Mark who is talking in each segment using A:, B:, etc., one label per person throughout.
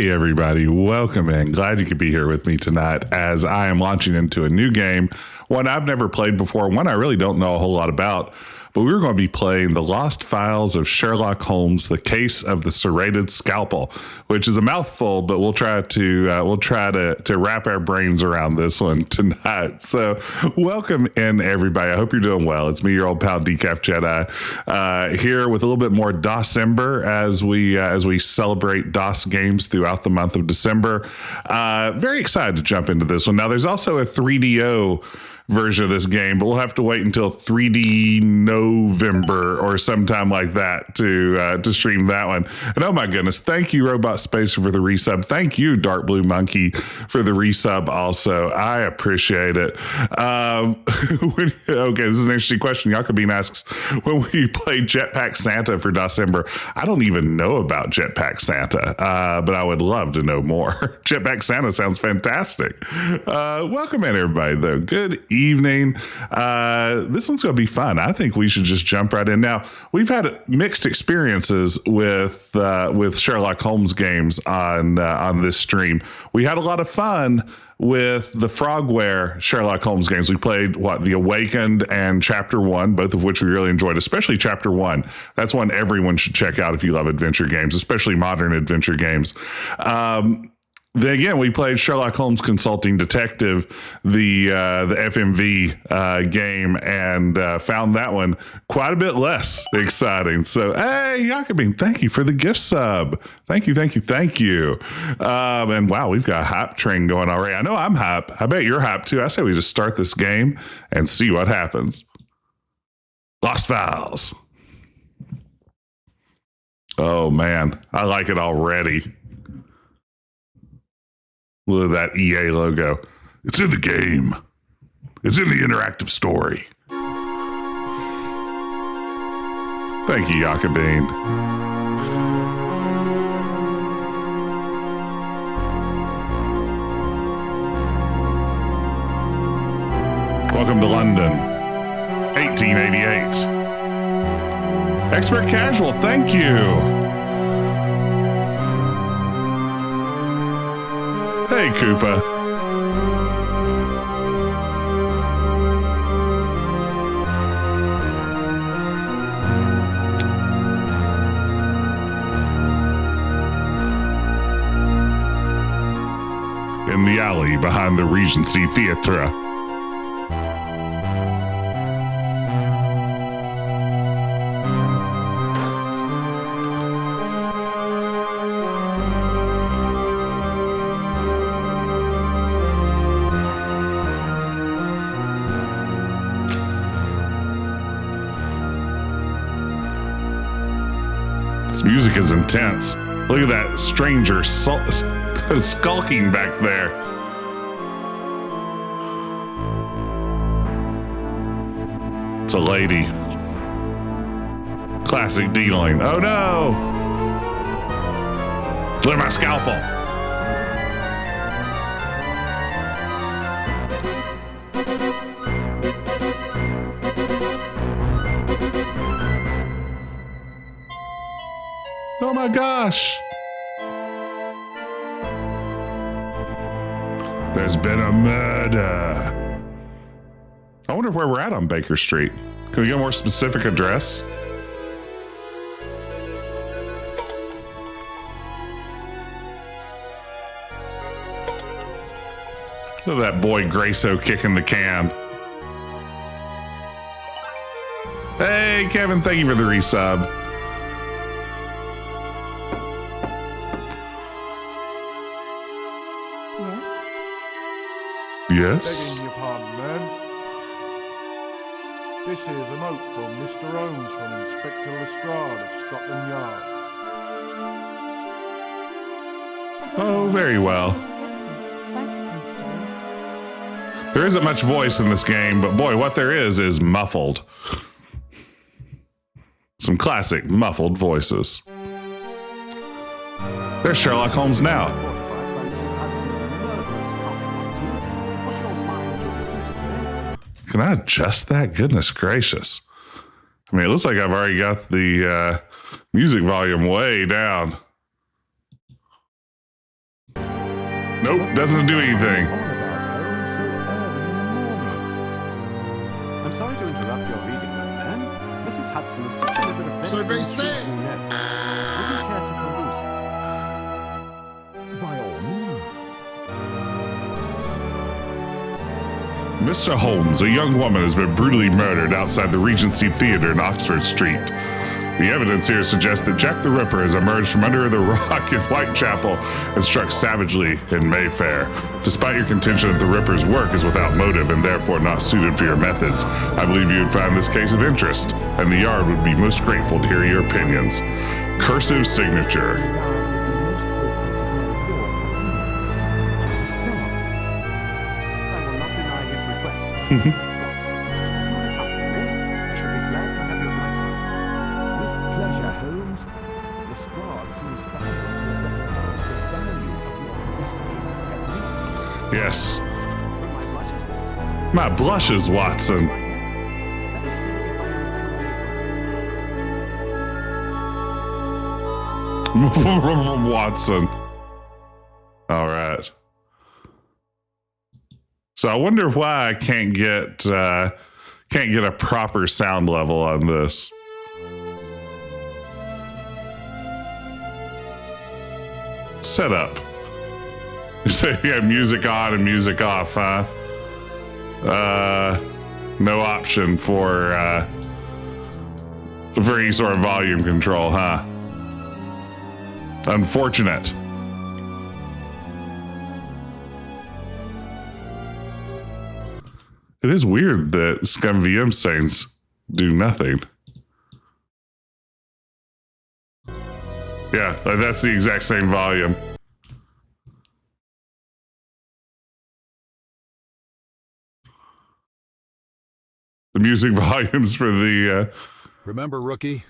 A: Hey everybody, welcome in. Glad you could be here with me tonight as I am launching into a new game, one I've never played before, one I really don't know a whole lot about, but we're going to be playing The Lost Files of Sherlock Holmes, The Case of the Serrated Scalpel, which is a mouthful, but we'll try to wrap our brains around this one tonight. So welcome in everybody. I hope you're doing well. It's me, your old pal Decaf Jedi, here with a little bit more December as we celebrate DOS games throughout the month of December. Very excited to jump into this one. Now there's also a 3DO version of this game, but we'll have to wait until 3D November or sometime like that to stream that one. And oh my goodness, thank you Robot Spacer for the resub. Thank you Dark Blue Monkey for the resub also. I appreciate it. Okay, this is an interesting question. Yakabine asks, when we play Jetpack Santa for December, I don't even know about Jetpack Santa, but I would love to know more. Jetpack Santa sounds fantastic. Welcome in everybody though. Good evening. This one's going to be fun. I think we should just jump right in. Now, we've had mixed experiences with Sherlock Holmes games on this stream. We had a lot of fun with the Frogware Sherlock Holmes games. We played The Awakened and Chapter 1, both of which we really enjoyed, especially Chapter 1. That's one everyone should check out if you love adventure games, especially modern adventure games. Then again, we played Sherlock Holmes Consulting Detective, the FMV game, and found that one quite a bit less exciting. So, hey, Yakabine, thank you for the gift sub. Thank you. And wow, we've got a hype train going already. I know I'm hype. I bet you're hype too. I say we just start this game and see what happens. Lost Files. Oh man, I like it already. Look at that EA logo. It's in the game. It's in the interactive story. Thank you, Yakabine. Welcome to London, 1888. Expert Casual, thank you. Hey, Koopa. In the alley behind the Regency Theatre. Music is intense. Look at that stranger skulking back there. It's a lady. Classic dealing. Oh no! Look at my scalpel. Oh my gosh. There's been a murder. I wonder where we're at on Baker Street. Can we get a more specific address? Look at that boy Grayso kicking the can. Hey, Kevin, thank you for the resub. Yes?
B: Begging your pardon, man. This is a note from Mr. Holmes from Inspector Lestrade of Scotland Yard.
A: Oh, very well. There isn't much voice in this game, but boy, what there is muffled. Some classic muffled voices. There's Sherlock Holmes now. Can I adjust that? Goodness gracious. I mean, it looks like I've already got the music volume way down. Nope, doesn't do anything.
B: On about Holmes so early in the morning. I'm sorry to interrupt your reading, young man. Mrs. Hudson has just delivered a
C: So they
B: very
C: say.
B: intriguing note. Would you care to peruse it? By all means.
A: Mr. Holmes, a young woman has been brutally murdered outside the Regency Theatre in Oxford Street. The evidence here suggests that Jack the Ripper has emerged from under the rock in Whitechapel and struck savagely in Mayfair. Despite your contention that the Ripper's work is without motive and therefore not suited for your methods, I believe you would find this case of interest, and the Yard would be most grateful to hear your opinions. Cursive signature.
B: I will not deny his request. Watson, I shall be glad to have you at my side. With pleasure, Holmes. Lestrade seems bound to recognize the value of your investigative techniques.
A: Yes.
B: But my blushes, Watson.
A: My blushes, Watson.
B: Let us see if I am truly
A: Watson. All right. So I wonder why I can't get a proper sound level on this. Setup. You say you have music on and music off, huh? No option for any sort of volume control, huh? Unfortunate. It is weird that Scum VM sayings do nothing. Yeah, that's the exact same volume. The music volumes for the...
D: Remember, rookie,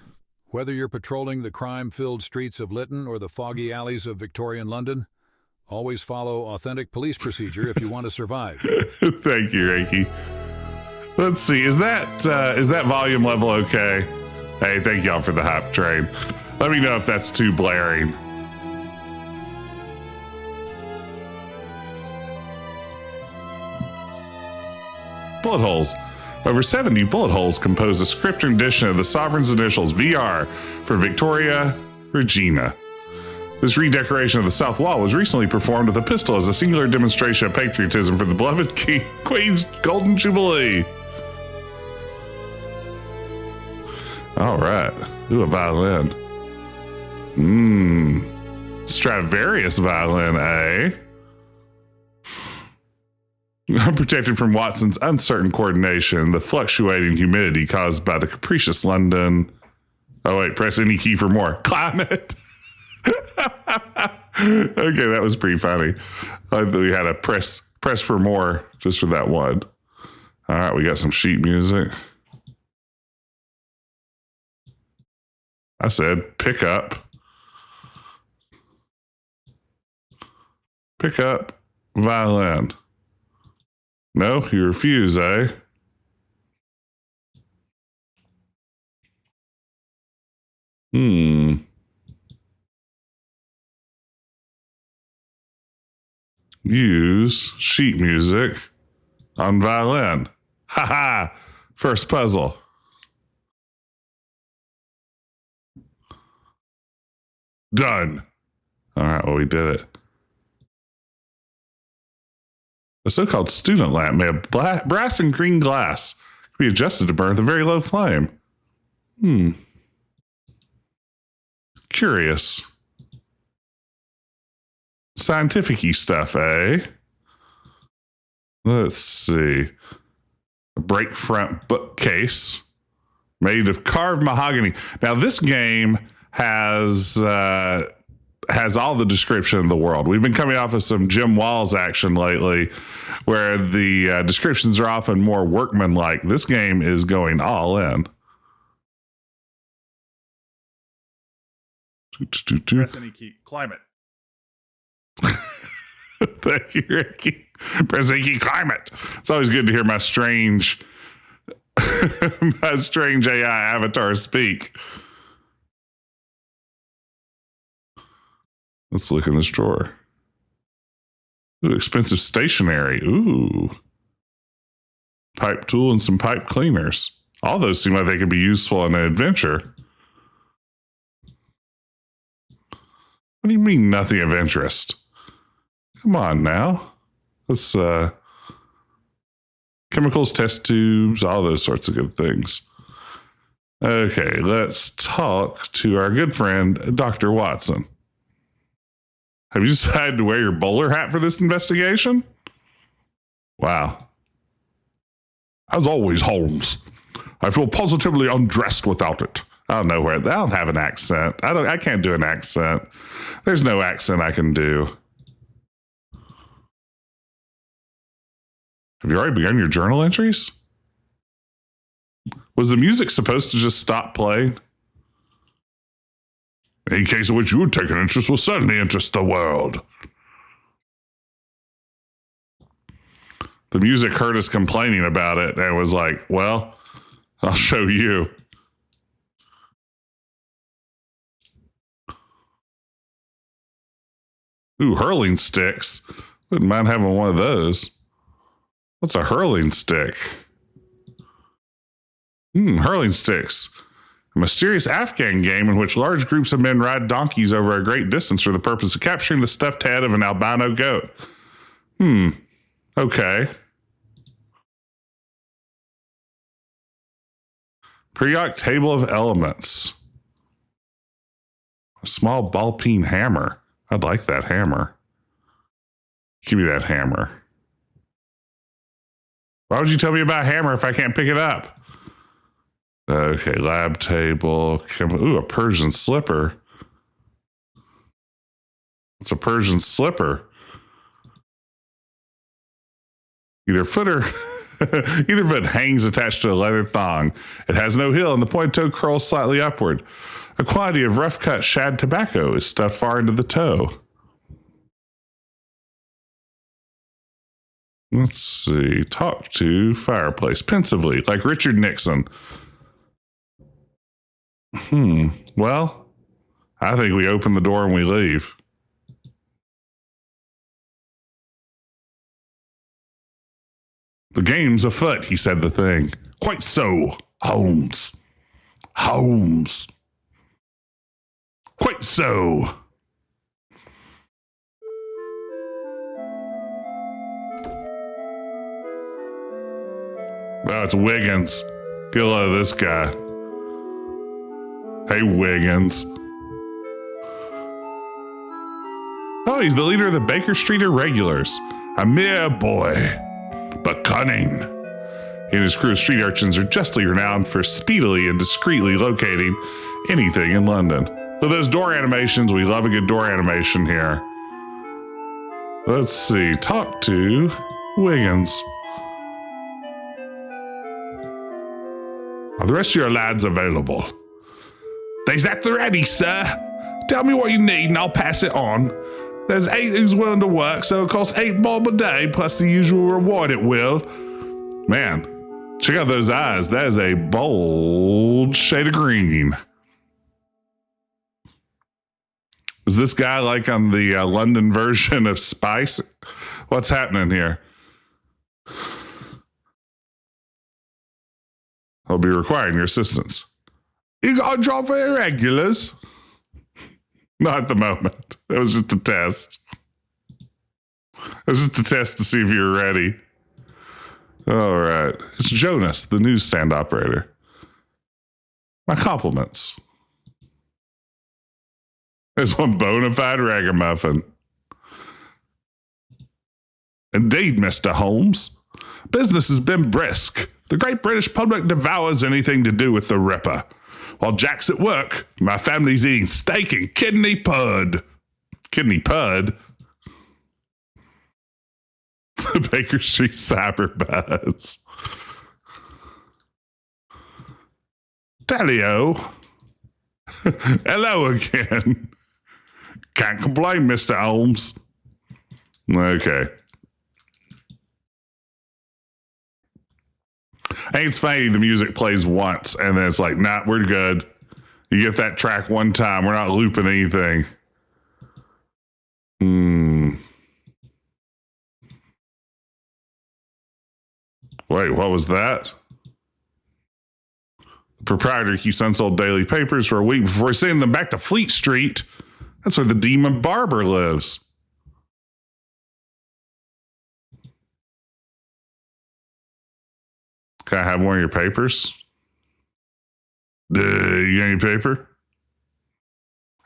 D: whether you're patrolling the crime-filled streets of Lytton or the foggy alleys of Victorian London, always follow authentic police procedure if you want to survive.
A: Thank you, Reiki. Let's see, is that volume level okay? Hey, thank y'all for the hype train. Let me know if that's too blaring. Bullet holes. Over 70 bullet holes compose a script rendition of the Sovereign's initials VR for Victoria Regina. This redecoration of the south wall was recently performed with a pistol as a singular demonstration of patriotism for the beloved Queen's Golden Jubilee. All right. Ooh, a violin. Stradivarius violin, eh? Unprotected from Watson's uncertain coordination, the fluctuating humidity caused by the capricious London... Oh, wait, press any key for more. Climate! Okay, that was pretty funny. I thought we had a press for more just for that one. All right, we got some sheet music. I said pick up. Pick up violin. No, you refuse, eh? Use sheet music on violin. Ha ha! First puzzle. Done. All right, well, we did it. A so-called student lamp made of brass and green glass can be adjusted to burn with a very low flame. Curious. Scientific-y stuff, eh? Let's see. A break front bookcase made of carved mahogany. Now, this game has all the description in the world. We've been coming off of some Jim Walls action lately where the descriptions are often more workmanlike. This game is going all in.
E: Press any key. Climate.
A: Thank you, Ricky. Press any key. Climate. It's always good to hear my strange AI avatar speak. Let's look in this drawer. Ooh, expensive stationery. Ooh. Pipe tool and some pipe cleaners. All those seem like they could be useful in an adventure. What do you mean nothing of interest? Come on now. Let's chemicals, test tubes, all those sorts of good things. Okay, let's talk to our good friend, Dr. Watson. Have you decided to wear your bowler hat for this investigation? Wow. As always, Holmes, I feel positively undressed without it. I don't know where. I don't have an accent. I can't do an accent. There's no accent I can do. Have you already begun your journal entries? Was the music supposed to just stop playing? Any case in which you would take an interest will certainly interest the world. The music heard us complaining about it and was like, well, I'll show you. Ooh, hurling sticks. Wouldn't mind having one of those. What's a hurling stick? Hurling sticks. A mysterious Afghan game in which large groups of men ride donkeys over a great distance for the purpose of capturing the stuffed head of an albino goat. Okay. Periodic table of elements. A small ball-peen hammer. I'd like that hammer. Give me that hammer. Why would you tell me about a hammer if I can't pick it up? Okay, lab table. Ooh, a Persian slipper. It's a Persian slipper. Either foot hangs attached to a leather thong. It has no heel and the point toe curls slightly upward. A quantity of rough-cut shad tobacco is stuffed far into the toe. Let's see. Talk to fireplace. Pensively, like Richard Nixon. Well, I think we open the door and we leave. The game's afoot, he said the thing. Quite so, Holmes. Holmes. Quite so. Oh, it's Wiggins. Get a load of this guy. Hey, Wiggins. Oh, he's the leader of the Baker Street Irregulars. A mere boy, but cunning. He and his crew of street urchins are justly renowned for speedily and discreetly locating anything in London. With those door animations, we love a good door animation here. Let's see. Talk to Wiggins. Are the rest of your lads available? They's at the ready, sir. Tell me what you need and I'll pass it on. There's 8 who's willing to work, so it costs 8 bob a day plus the usual reward it will. Man, check out those eyes. That is a bold shade of green. Is this guy like on the London version of Spice? What's happening here? I'll be requiring your assistance. You got a job for irregulars? Not at the moment. It was just a test. It was just a test to see if you were ready. All right. It's Jonas, the newsstand operator. My compliments. There's one bona fide ragamuffin. Indeed, Mr. Holmes. Business has been brisk. The great British public devours anything to do with the Ripper. While Jack's at work, my family's eating steak and kidney pud. Kidney pud? The Baker Street Cyberbuds. Tellio. Hello again. Can't complain, Mr. Holmes. Okay. I think it's funny the music plays once and then it's like, nah, we're good. You get that track one time. We're not looping anything. Wait, what was that? The proprietor keeps unsold daily papers for a week before sending them back to Fleet Street. That's where the demon barber lives. Can I have one of your papers? You got any paper?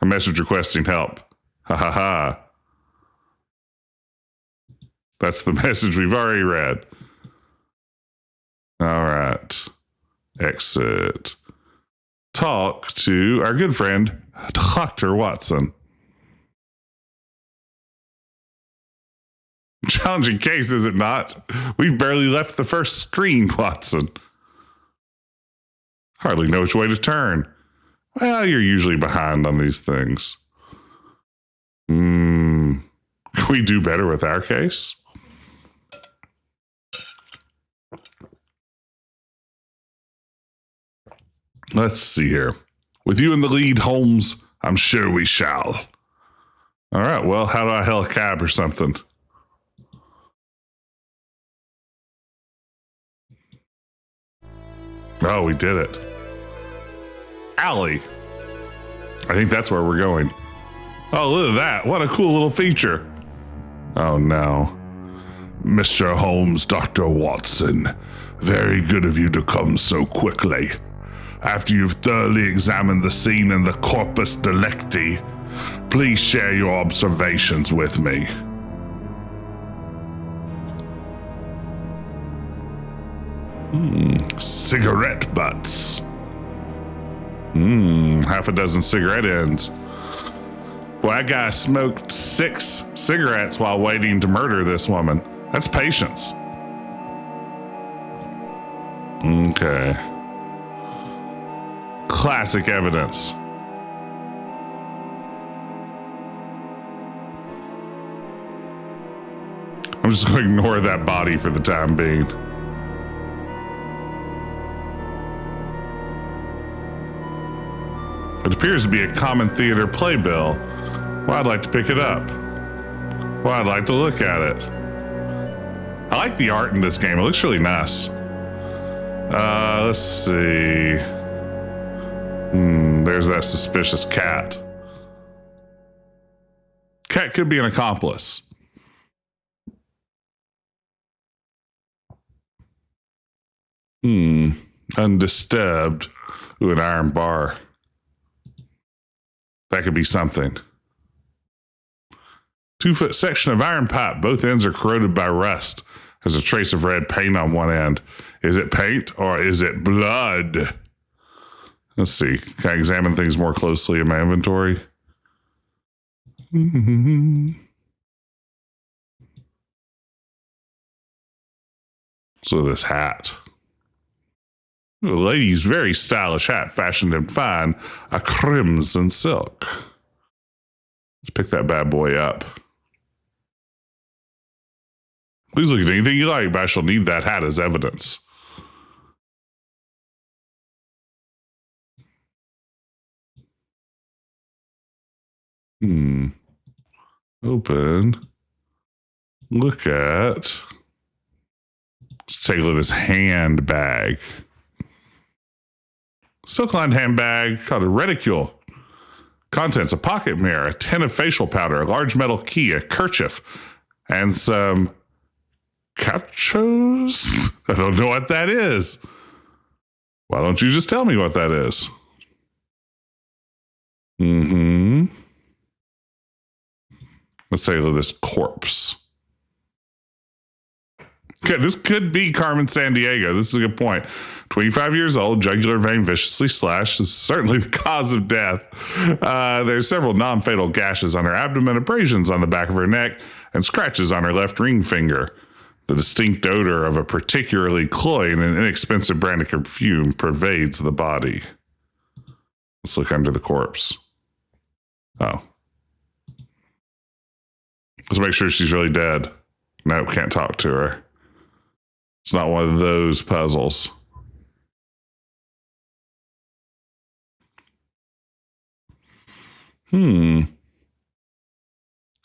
A: A message requesting help. Ha ha ha. That's the message we've already read. All right. Exit. Talk to our good friend, Dr. Watson. Challenging case, is it not? We've barely left the first screen, Watson. Hardly know which way to turn. Well, you're usually behind on these things. Can we do better with our case? Let's see here. With you in the lead, Holmes, I'm sure we shall. All right, well, how do I hail a cab or something? Oh, we did it. Alley. I think that's where we're going. Oh, look at that. What a cool little feature. Oh, no. Mr. Holmes, Dr. Watson. Very good of you to come so quickly. After you've thoroughly examined the scene and the corpus delicti, please share your observations with me. Cigarette butts. Half a dozen cigarette ends. Well, that guy smoked 6 cigarettes while waiting to murder this woman. That's patience. Okay. Classic evidence. I'm just going to ignore that body for the time being. It appears to be a common theater playbill. Well, I'd like to pick it up. Well, I'd like to look at it. I like the art in this game. It looks really nice. Let's see. There's that suspicious cat. Cat could be an accomplice. Undisturbed. Ooh, an iron bar. That could be something. 2-foot section of iron pipe. Both ends are corroded by rust. There's a trace of red paint on one end. Is it paint or is it blood? Let's see. Can I examine things more closely in my inventory? So this hat. The lady's very stylish hat, fashioned in fine, a crimson silk. Let's pick that bad boy up. Please look at anything you like, but I shall need that hat as evidence. Open. Look at. Let's take a look at this handbag. Silk-lined handbag called a reticule. Contents: a pocket mirror, a tin of facial powder, a large metal key, a kerchief, and some cachos. I don't know what that is. Why don't you just tell me what that is? Let's take a look at this corpse. Okay, this could be Carmen Sandiego. This is a good point. 25 years old, jugular vein viciously slashed. This is certainly the cause of death. There's several non-fatal gashes on her abdomen, abrasions on the back of her neck, and scratches on her left ring finger. The distinct odor of a particularly cloying and inexpensive brand of perfume pervades the body. Let's look under the corpse. Oh. Let's make sure she's really dead. Nope, can't talk to her. It's not one of those puzzles. Well,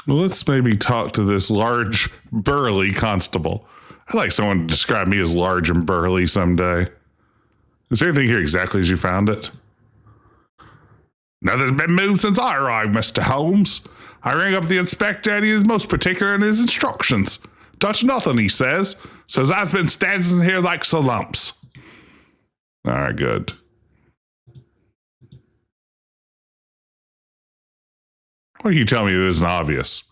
A: let's maybe talk to this large, burly constable. I'd like someone to describe me as large and burly someday. Is there anything here exactly as you found it? Nothing's been moved since I arrived, Mr. Holmes. I rang up the inspector and he is most particular in his instructions. Touch nothing, he says. Says I've been standing here like slumps. All right, good. Why do you tell me it isn't obvious?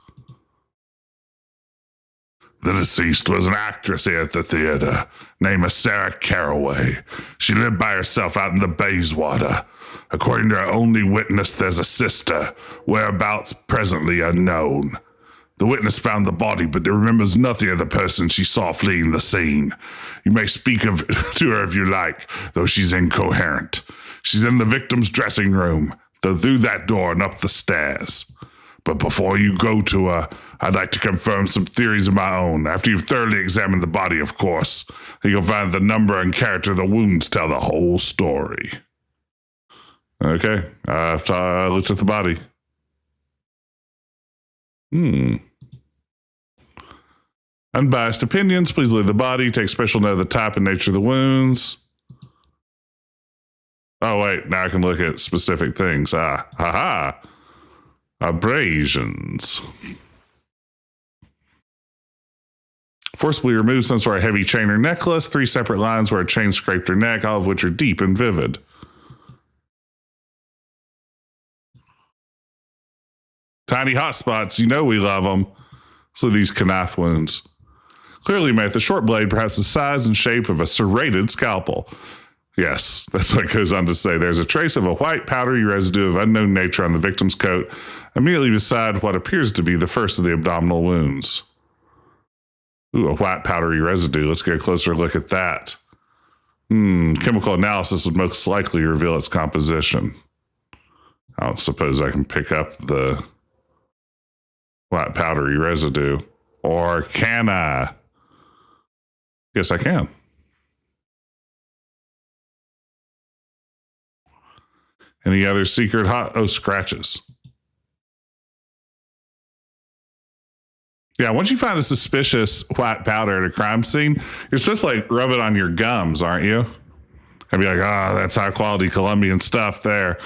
A: The deceased was an actress here at the theater, named Sarah Caraway. She lived by herself out in the Bayswater. According to her only witness, there's a sister, whereabouts presently unknown. The witness found the body, but remembers nothing of the person she saw fleeing the scene. You may speak to her if you like, though she's incoherent. She's in the victim's dressing room, though through that door and up the stairs. But before you go to her, I'd like to confirm some theories of my own. After you've thoroughly examined the body, of course, you'll find the number and character of the wounds tell the whole story. Okay, I've looked at the body. Unbiased opinions. Please leave the body. Take special note of the type and nature of the wounds. Oh, wait. Now I can look at specific things. Abrasions. Forcibly removed some sort of heavy chain or necklace. 3 separate lines where a chain scraped her neck, all of which are deep and vivid. Tiny hot spots. You know we love them. So these knife wounds. Clearly made the short blade, perhaps the size and shape of a serrated scalpel. Yes, that's what it goes on to say. There's a trace of a white powdery residue of unknown nature on the victim's coat, immediately beside what appears to be the first of the abdominal wounds. Ooh, a white powdery residue. Let's get a closer look at that. Chemical analysis would most likely reveal its composition. I don't suppose I can pick up the white powdery residue. Or can I? Yes, I can. Any other secret scratches. Yeah, once you find a suspicious white powder at a crime scene, you're supposed to like rub it on your gums, aren't you? And be like, that's high quality Colombian stuff there.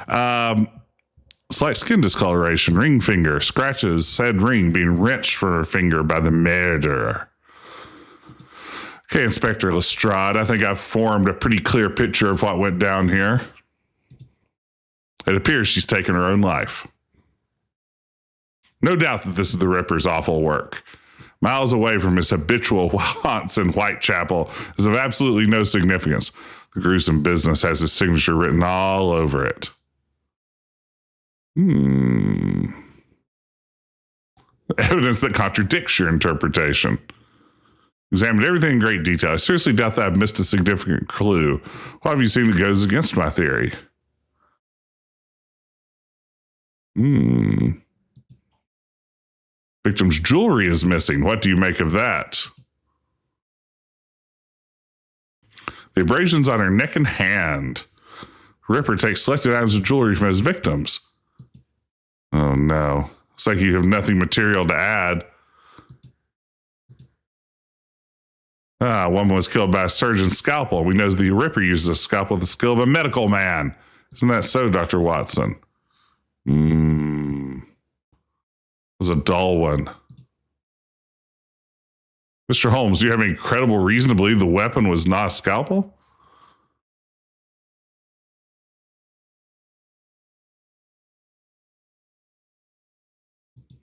A: Slight skin discoloration, ring finger, scratches, said ring being wrenched from her finger by the murderer. Okay, Inspector Lestrade, I think I've formed a pretty clear picture of what went down here. It appears she's taken her own life. No doubt that this is the Ripper's awful work. Miles away from his habitual haunts in Whitechapel is of absolutely no significance. The gruesome business has his signature written all over it. Evidence that contradicts your interpretation. Examined everything in great detail. I seriously doubt that I've missed a significant clue. What have you seen that goes against my theory? Victim's jewelry is missing. What do you make of that? The abrasions on her neck and hand. Ripper takes selected items of jewelry from his victims. Oh no. It's like you have nothing material to add. One was killed by a surgeon's scalpel. We know the Ripper uses a scalpel with the skill of a medical man. Isn't that so, Dr. Watson? It was a dull one. Mr. Holmes, do you have any credible reason to believe the weapon was not a scalpel?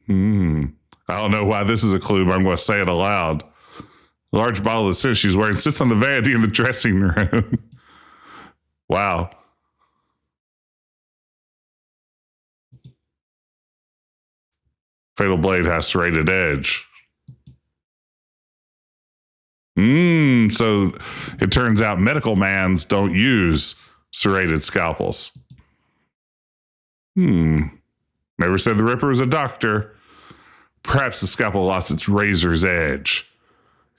A: I don't know why this is a clue, but I'm going to say it aloud. A large bottle of scent she's wearing sits on the vanity in the dressing room. Wow. Fatal blade has serrated edge. So it turns out medical mans don't use serrated scalpels. Never said the Ripper was a doctor. Perhaps the scalpel lost its razor's edge.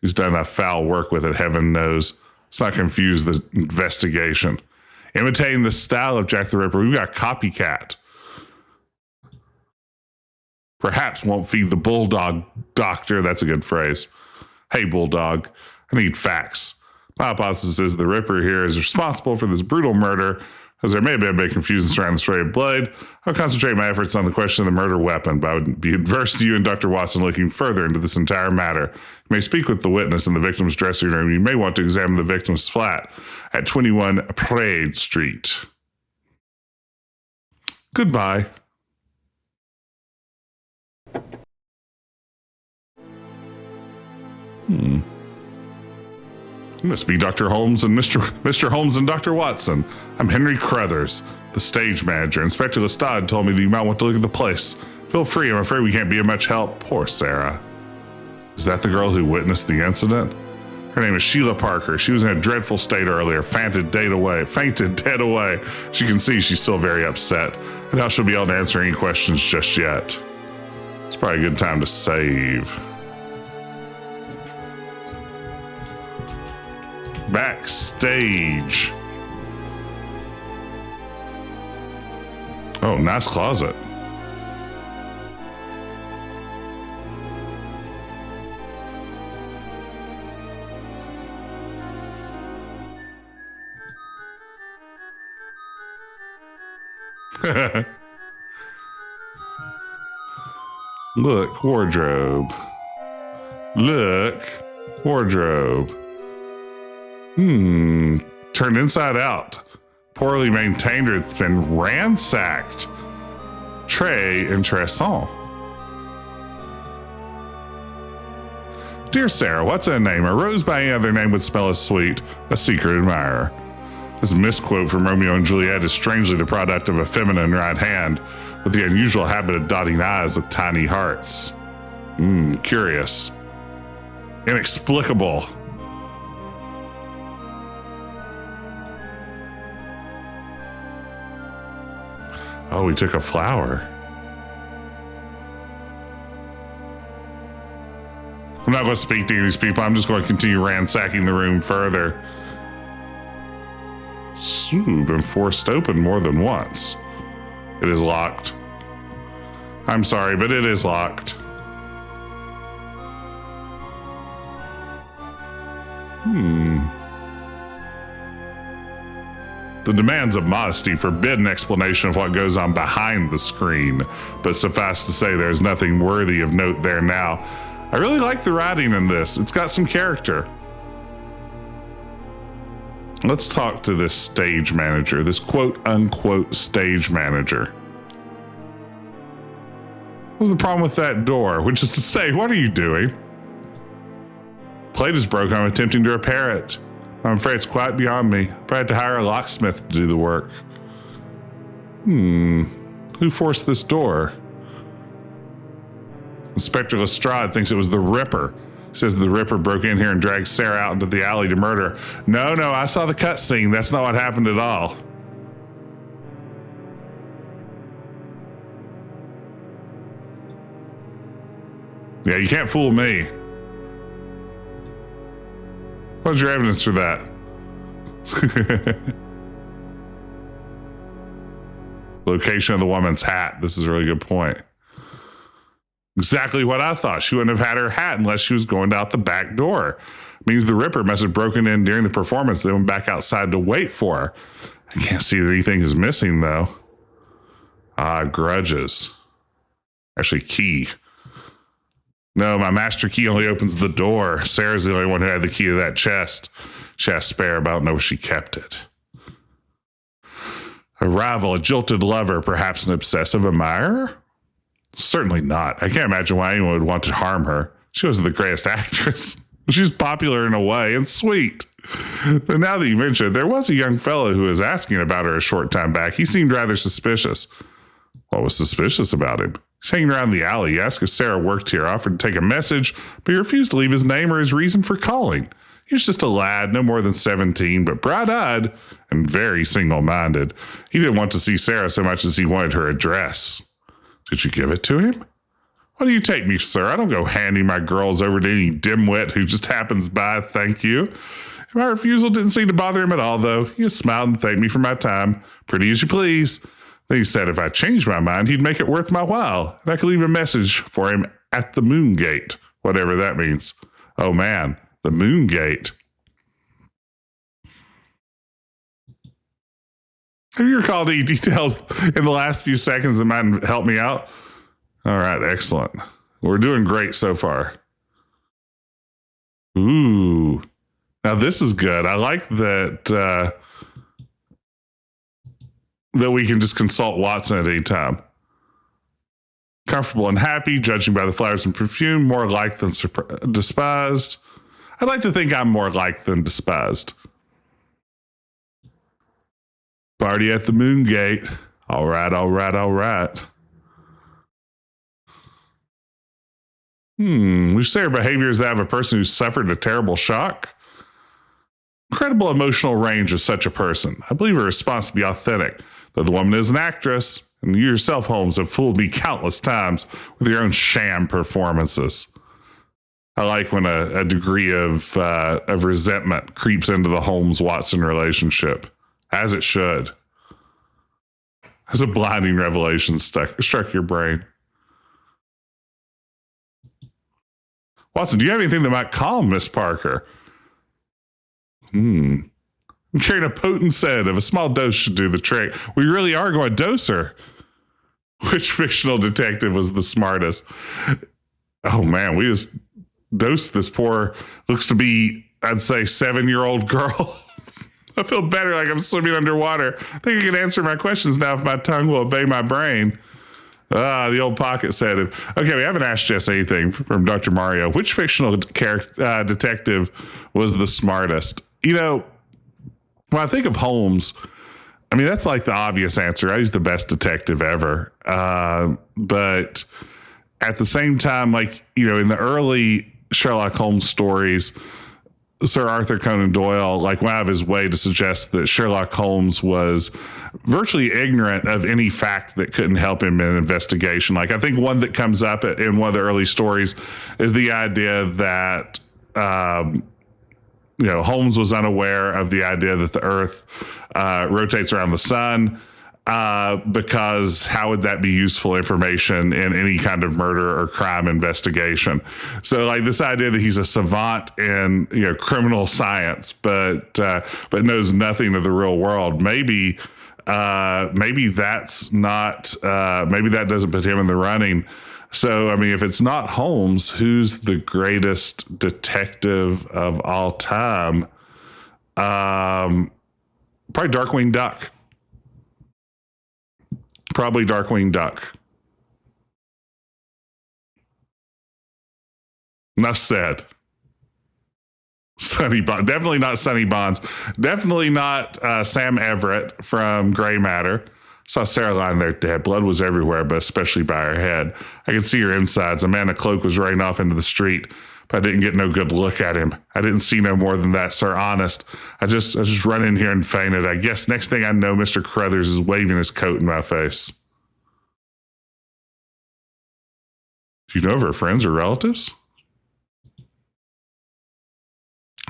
A: He's done enough foul work with it, heaven knows. Let's not confuse the investigation. Imitating the style of Jack the Ripper, we've got copycat. Perhaps won't feed the bulldog doctor. That's a good phrase. Hey, Bulldog, I need facts. My hypothesis is the Ripper here is responsible for this brutal murder, as there may have been a bit of confusion surrounding the serrated blade. I'll concentrate my efforts on the question of the murder weapon, but I would be adverse to you and Dr. Watson looking further into this entire matter. You may speak with the witness in the victim's dressing room. You may want to examine the victim's flat at 21 Parade Street. Goodbye. You must be Dr. Holmes and Mr. Holmes and Dr. Watson. I'm Henry Crothers, the stage manager. Inspector Lestrade told me that you might want to look at the place. Feel free, I'm afraid we can't be of much help. Poor Sarah. Is that the girl who witnessed the incident? Her name is Sheila Parker. She was in a dreadful state earlier, fainted dead away. As you can see, she's still very upset. I doubt she'll be able to answer any questions just yet. It's probably a good time to save. Backstage. Oh, nice closet. Look, wardrobe. Look, wardrobe. Turned inside out. Poorly maintained or it's been ransacked. Très intéressant. Dear Sarah, what's her name? A rose by any other name would smell as sweet. A secret admirer. This misquote from Romeo and Juliet is strangely the product of a feminine right hand, with the unusual habit of dotting I's with tiny hearts. Curious. Inexplicable. Oh, we took a flower. I'm not going to speak to any of these people. I'm just going to continue ransacking the room further. Ooh, been forced open more than once. It is locked. I'm sorry, but it is locked. The demands of modesty forbid an explanation of what goes on behind the screen, but suffice to say there's nothing worthy of note there now. I really like the writing in this. It's got some character. Let's talk to this stage manager, this quote-unquote stage manager. What's the problem with that door? Which is to say, what are you doing? Plate is broken. I'm attempting to repair it. I'm afraid it's quite beyond me. I had to hire a locksmith to do the work. Who forced this door? Inspector Lestrade thinks it was the Ripper. He says the Ripper broke in here and dragged Sarah out into the alley to murder. No, I saw the cutscene. That's not what happened at all. Yeah, you can't fool me. What's your evidence for that? Location of the woman's hat. This is a really good point. Exactly what I thought. She wouldn't have had her hat unless she was going out the back door. Means the Ripper must have broken in during the performance, then went back outside to wait for her. I can't see that anything is missing, though. Grudges. Actually, key. No, my master key only opens the door. Sarah's the only one who had the key to that chest. She has spare, but I don't know where she kept it. A rival, a jilted lover, perhaps an obsessive admirer? Certainly not. I can't imagine why anyone would want to harm her. She wasn't the greatest actress. She's popular in a way and sweet. But now that you mention it, there was a young fellow who was asking about her a short time back. He seemed rather suspicious. What was suspicious about him? He's hanging around the alley. He asked if Sarah worked here, offered to take a message, but he refused to leave his name or his reason for calling. He was just a lad, no more than 17, but bright-eyed and very single-minded. He didn't want to see Sarah so much as he wanted her address. Did you give it to him? Why do you take me, sir? I don't go handing my girls over to any dimwit who just happens by, thank you. My refusal didn't seem to bother him at all, though. He just smiled and thanked me for my time. Pretty as you please. Then he said if I changed my mind, he'd make it worth my while, and I could leave a message for him at the moon gate, whatever that means. Oh man, the moon gate. Have you recalled any details in the last few seconds that might help me out? All right, excellent. We're doing great so far. Ooh. Now this is good. I like that that we can just consult Watson at any time. Comfortable and happy, judging by the flowers and perfume, more liked than despised. I'd like to think I'm more liked than despised. Party at the moon gate. All right, all right, all right. Would you say her behavior is that of a person who suffered a terrible shock? Incredible emotional range of such a person. I believe her response to be authentic, though the woman is an actress, and you yourself, Holmes, have fooled me countless times with your own sham performances. I like when a degree of resentment creeps into the Holmes-Watson relationship, as it should. As a blinding revelation struck your brain. Watson, do you have anything that might calm Miss Parker? I'm carrying a potent sedative. A small dose should do the trick. We really are going to dose her. Which fictional detective was the smartest? Oh man, we just dosed this poor, looks to be, I'd say, 7-year-old girl. I feel better, like I'm swimming underwater. I think I can answer my questions now if my tongue will obey my brain. The old pocket sedative. Okay, we haven't asked Jess anything from Dr. Mario. Which fictional detective was the smartest? You know, when I think of Holmes, I mean, that's like the obvious answer. He's the best detective ever. But at the same time, like, you know, in the early Sherlock Holmes stories, Sir Arthur Conan Doyle went out of his way to suggest that Sherlock Holmes was virtually ignorant of any fact that couldn't help him in an investigation. Like, I think one that comes up in one of the early stories is the idea that, Holmes was unaware of the idea that the Earth rotates around the sun, because how would that be useful information in any kind of murder or crime investigation? So, like, this idea that he's a savant in criminal science, but knows nothing of the real world. Maybe that's not. Maybe that doesn't put him in the running. So, I mean, if it's not Holmes, who's the greatest detective of all time? Probably Darkwing Duck. Probably Darkwing Duck. Enough said. Sonny Bond. Definitely not Sonny Bonds. Definitely not Sam Everett from Gray Matter. Saw Sarah lying there dead. Blood was everywhere, but especially by her head. I could see her insides. A man in a cloak was running off into the street, but I didn't get no good look at him. I didn't see no more than that, sir. Honest. I just run in here and fainted. I guess next thing I know, Mr. Carruthers is waving his coat in my face. Do you know of her friends or relatives?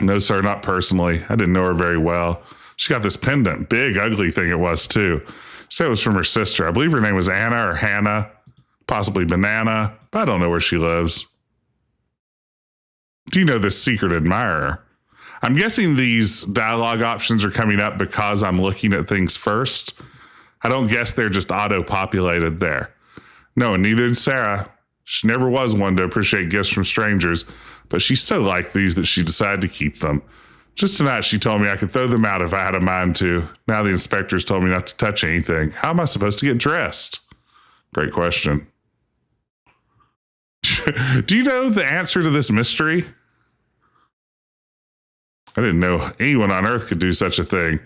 A: No, sir, not personally. I didn't know her very well. She got this pendant. Big, ugly thing it was, too. Said it was from her sister. I believe her name was Anna or Hannah, possibly Banana, but I don't know where she lives. Do you know this secret admirer? I'm guessing these dialogue options are coming up because I'm looking at things first. I don't guess they're just auto-populated there. No, and neither did Sarah. She never was one to appreciate gifts from strangers, but she so liked these that she decided to keep them. Just tonight, she told me I could throw them out if I had a mind to. Now the inspectors told me not to touch anything. How am I supposed to get dressed? Great question. Do you know the answer to this mystery? I didn't know anyone on Earth could do such a thing.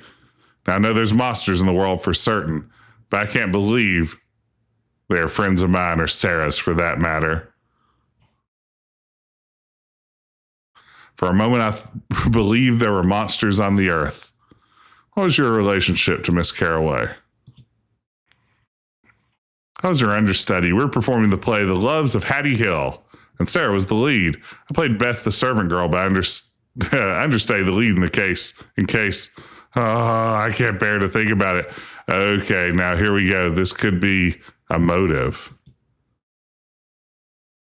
A: Now, I know there's monsters in the world for certain, but I can't believe they are friends of mine, or Sarah's for that matter. For a moment, I believed there were monsters on the Earth. What was your relationship to Miss Carraway? I was her understudy. We were performing the play The Loves of Hattie Hill, and Sarah was the lead. I played Beth, the servant girl, but I understudied the lead in case. Oh, I can't bear to think about it. Okay, now here we go. This could be a motive.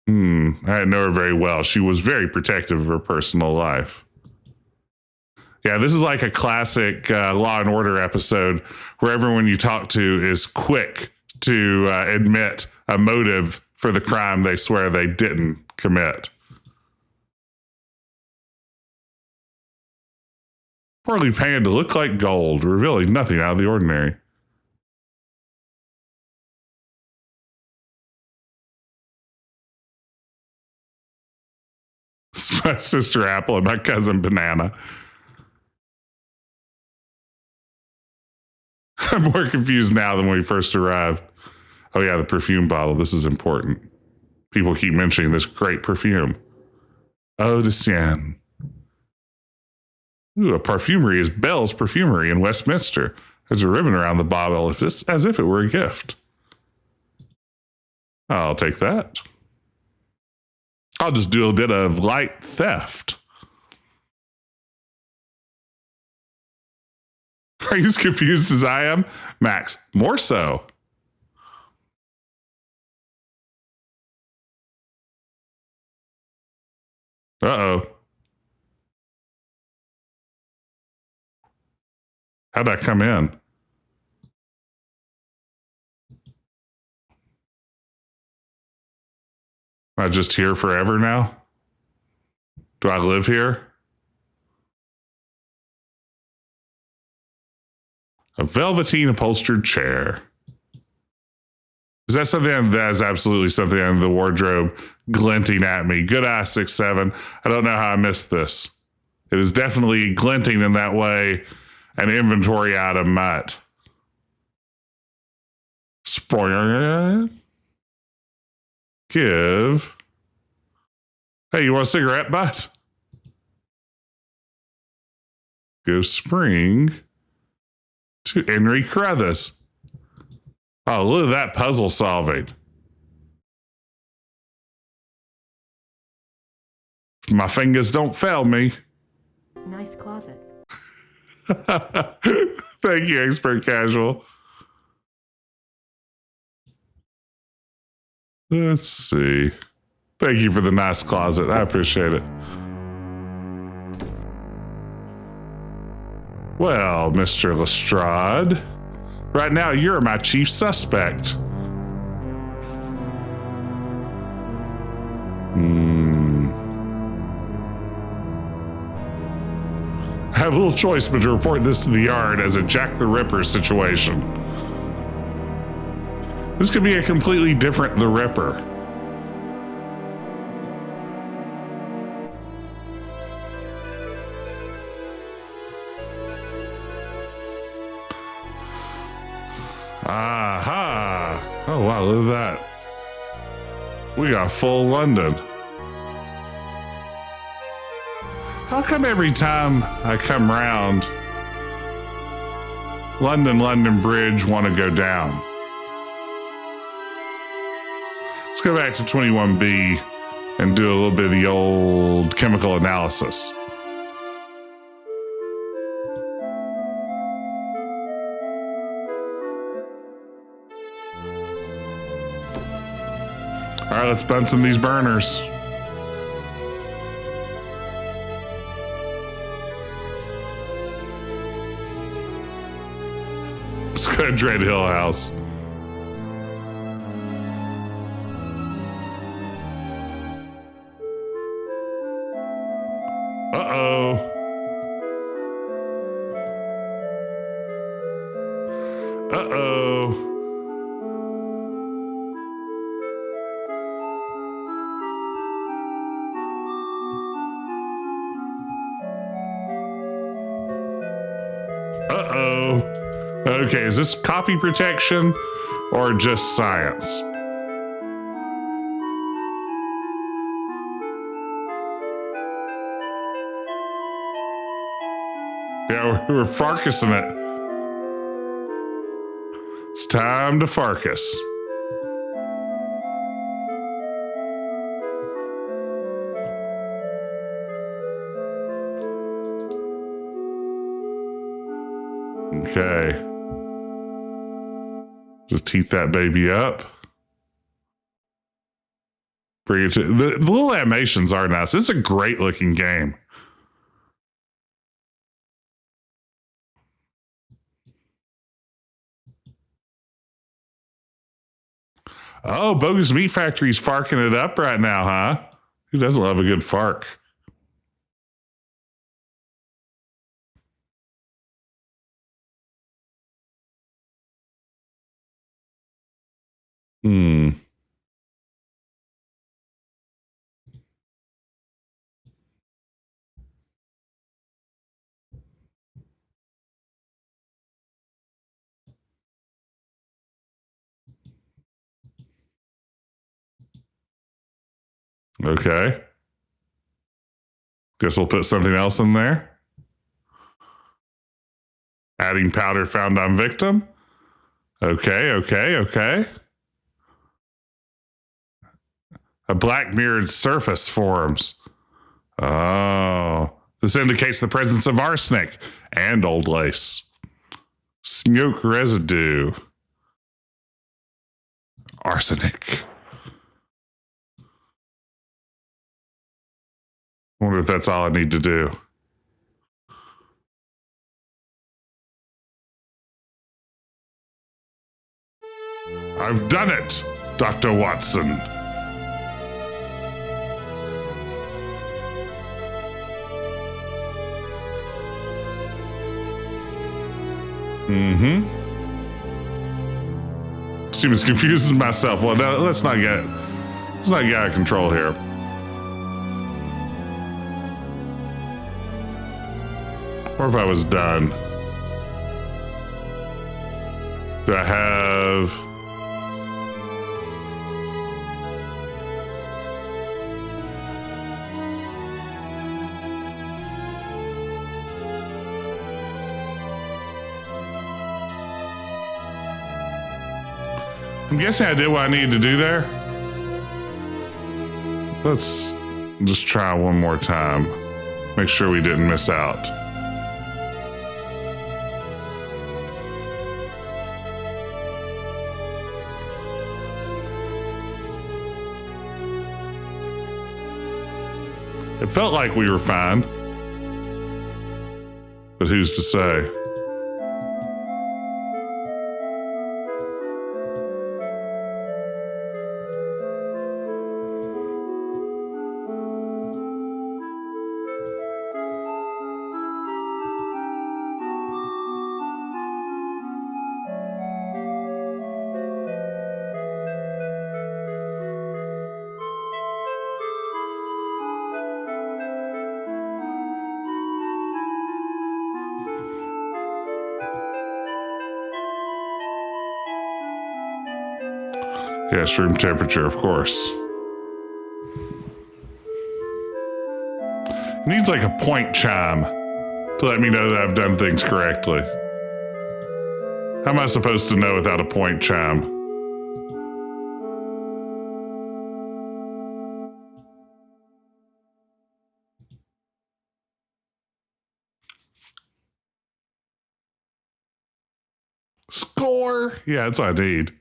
A: I didn't know her very well. She was very protective of her personal life. Yeah, this is like a classic Law and Order episode where everyone you talk to is quick to admit a motive for the crime they swear they didn't commit. Poorly painted to look like gold, revealing nothing out of the ordinary. It's my sister Apple and my cousin Banana. I'm more confused now than when we first arrived. Oh yeah, the perfume bottle. This is important. People keep mentioning this great perfume. Eau de Sienne. Ooh, a perfumery is Bell's Perfumery in Westminster. There's a ribbon around the bottle as if it were a gift. I'll take that. I'll just do a bit of light theft. Are you as confused as I am? Max, more so. Uh-oh. How'd I come in? Am I just here forever now? Do I live here? A velveteen upholstered chair. Is that something that is absolutely something in the wardrobe glinting at me? Good eye, 6'7". I don't know how I missed this. It is definitely glinting in that way an inventory item might. Give. Hey, you want a cigarette butt? Give spring to Henry Carruthers. Oh, look at that puzzle solving. My fingers don't fail me.
C: Nice closet.
A: Thank you, Expert Casual. Let's see. Thank you for the nice closet. I appreciate it. Well, Mr. Lestrade, right now you're my chief suspect. I have little choice but to report this to the yard as a Jack the Ripper situation. This could be a completely different The Ripper. Aha! Oh wow, look at that. We got full London. How come every time I come round, London Bridge want to go down? Let's go back to 21B and do a little bit of the old chemical analysis. All right, let's Bunsen these burners. Let's go to Dread Hill House. Uh-oh. Uh-oh. Uh-oh. Okay, is this copy protection or just science? Yeah, we're Farkasing it. It's time to Farkas. Okay. Just teeth that baby up. for you to. The little animations are nice. It's a great looking game. Oh, Bogus Meat Factory's farking it up right now, huh? Who doesn't love a good fark? Hmm. Okay. Guess we'll put something else in there. Adding powder found on victim. Okay. A black mirrored surface forms. Oh, this indicates the presence of arsenic and old lace. Smoke residue. Arsenic. I wonder if that's all I need to do. I've done it, Dr. Watson. Seems confuses myself. Well, no, let's not get out of control here. Or if I was done. Do I have... I'm guessing I did what I needed to do there. Let's just try one more time. Make sure we didn't miss out. It felt like we were fine. But who's to say? Yes, room temperature, of course. It needs like a point chime to let me know that I've done things correctly. How am I supposed to know without a point chime? Score! Yeah, that's what I need.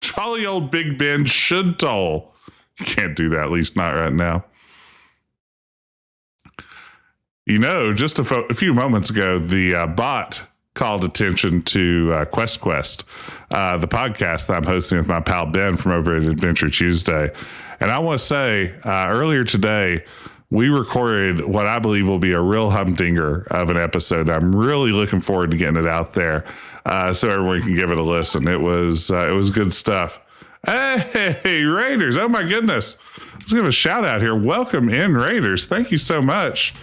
A: Jolly old Big Ben should toll. You can't do that, at least not right now. You know, just a few moments ago, the bot called attention to Quest, the podcast that I'm hosting with my pal Ben from over at Adventure Tuesday. And I want to say, earlier today, we recorded what I believe will be a real humdinger of an episode. I'm really looking forward to getting it out there so everyone can give it a listen. It was good stuff. Hey, Raiders. Oh, my goodness. Let's give a shout out here. Welcome in, Raiders. Thank you so much.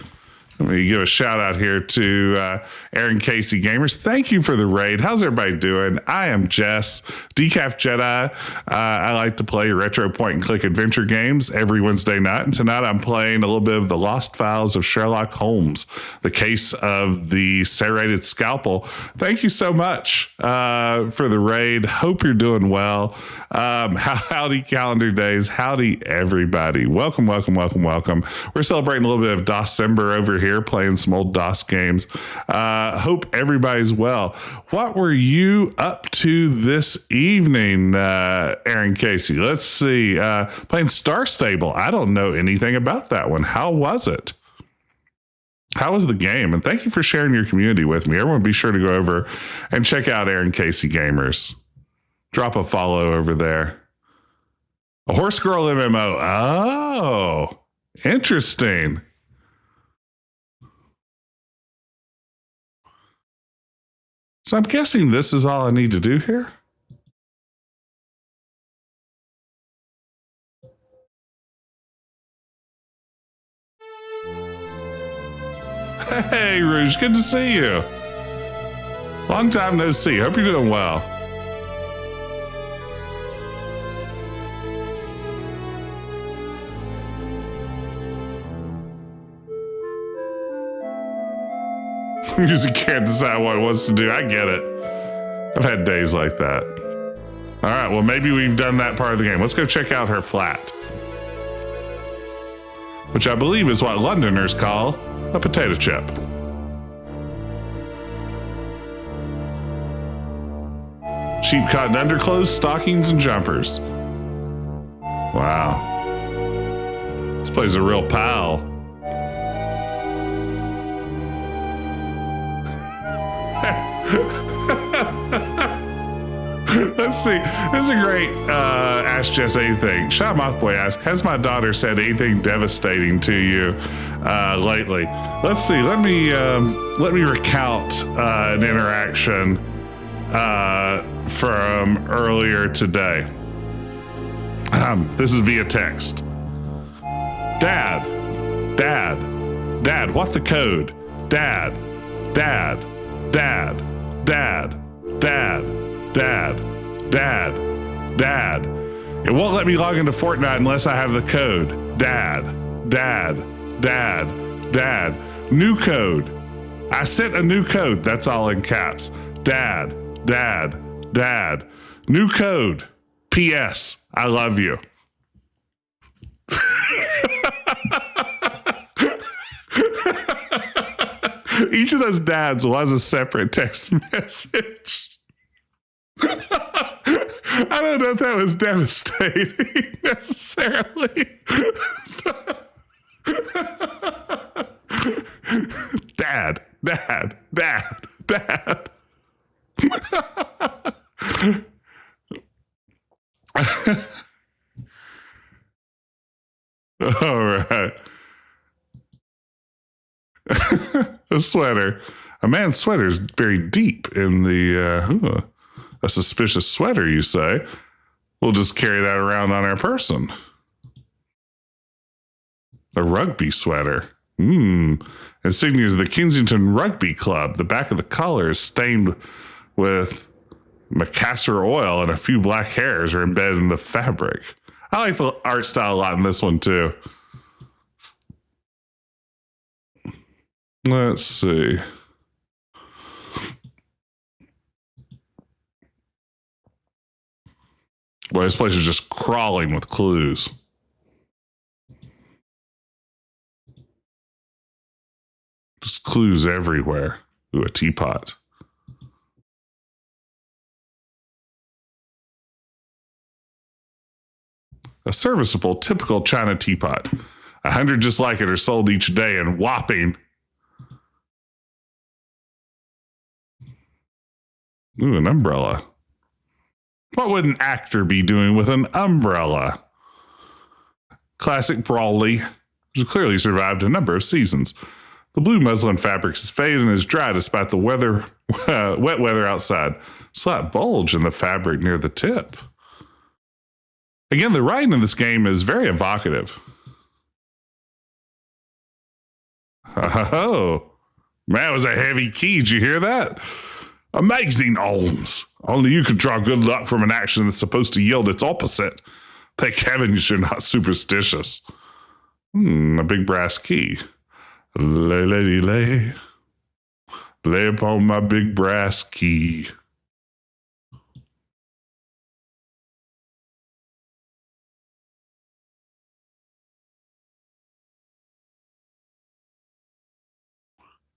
A: Let me give a shout out here to Aaron Casey Gamers. Thank you for the raid. How's everybody doing? I am Jess, Decaf Jedi. I like to play retro point and click adventure games every Wednesday night. And tonight I'm playing a little bit of the Lost Files of Sherlock Holmes, the case of the Serrated Scalpel. Thank you so much for the raid. Hope you're doing well. Howdy calendar days. Howdy everybody. Welcome. We're celebrating a little bit of December over here here playing some old DOS games. Hope everybody's well. What were you up to this evening, Aaron Casey? Let's see. Playing Star Stable. I don't know anything about that one. How was it? How was the game? And thank you for sharing your community with me. Everyone be sure to go over and check out Aaron Casey Gamers. Drop a follow over there. A Horse Girl MMO. Oh, interesting. So I'm guessing this is all I need to do here. Hey, Rouge, good to see you. Long time no see. Hope you're doing well. Music can't decide what it wants to do. I get it. I've had days like that. All right, well, maybe we've done that part of the game. Let's go check out her flat, which I believe is what Londoners call a potato chip. Cheap cotton underclothes, stockings, and jumpers. Wow. This place is a real pal. Let's see. This is a great Ask Jess Anything. Shot Mothboy asks, has my daughter said anything devastating to you lately? Let's see. Let me recount an interaction from earlier today. This is via text. Dad, what the code? Dad. It won't let me log into Fortnite unless I have the code. Dad. New code. I sent a new code. That's all in caps. Dad. New code. P.S. I love you. Each of those dads was a separate text message. I don't know if that was devastating necessarily. Dad. All right. A sweater. A man's sweater is very deep in the a suspicious sweater, you say? We'll just carry that around on our person. A rugby sweater. Insignias of the Kensington Rugby Club. The back of the collar is stained with Macassar oil, and a few black hairs are embedded in the fabric. I like the art style a lot in this one, too. Let's see. Boy, this place is just crawling with clues. Just clues everywhere. Ooh, a teapot. A serviceable, typical China teapot. 100 just like it are sold each day and whopping. Ooh, an umbrella. What would an actor be doing with an umbrella? Classic Brawley, which clearly survived a number of seasons. The blue muslin fabric is faded and is dry despite the weather, wet weather outside. Slight bulge in the fabric near the tip. Again, the writing in this game is very evocative. Oh, man, that was a heavy key. Did you hear that? Amazing, Holmes. Only you could draw good luck from an action that's supposed to yield its opposite. Thank heavens you're not superstitious. A big brass key. Lay, lady, lay. Lay upon my big brass key.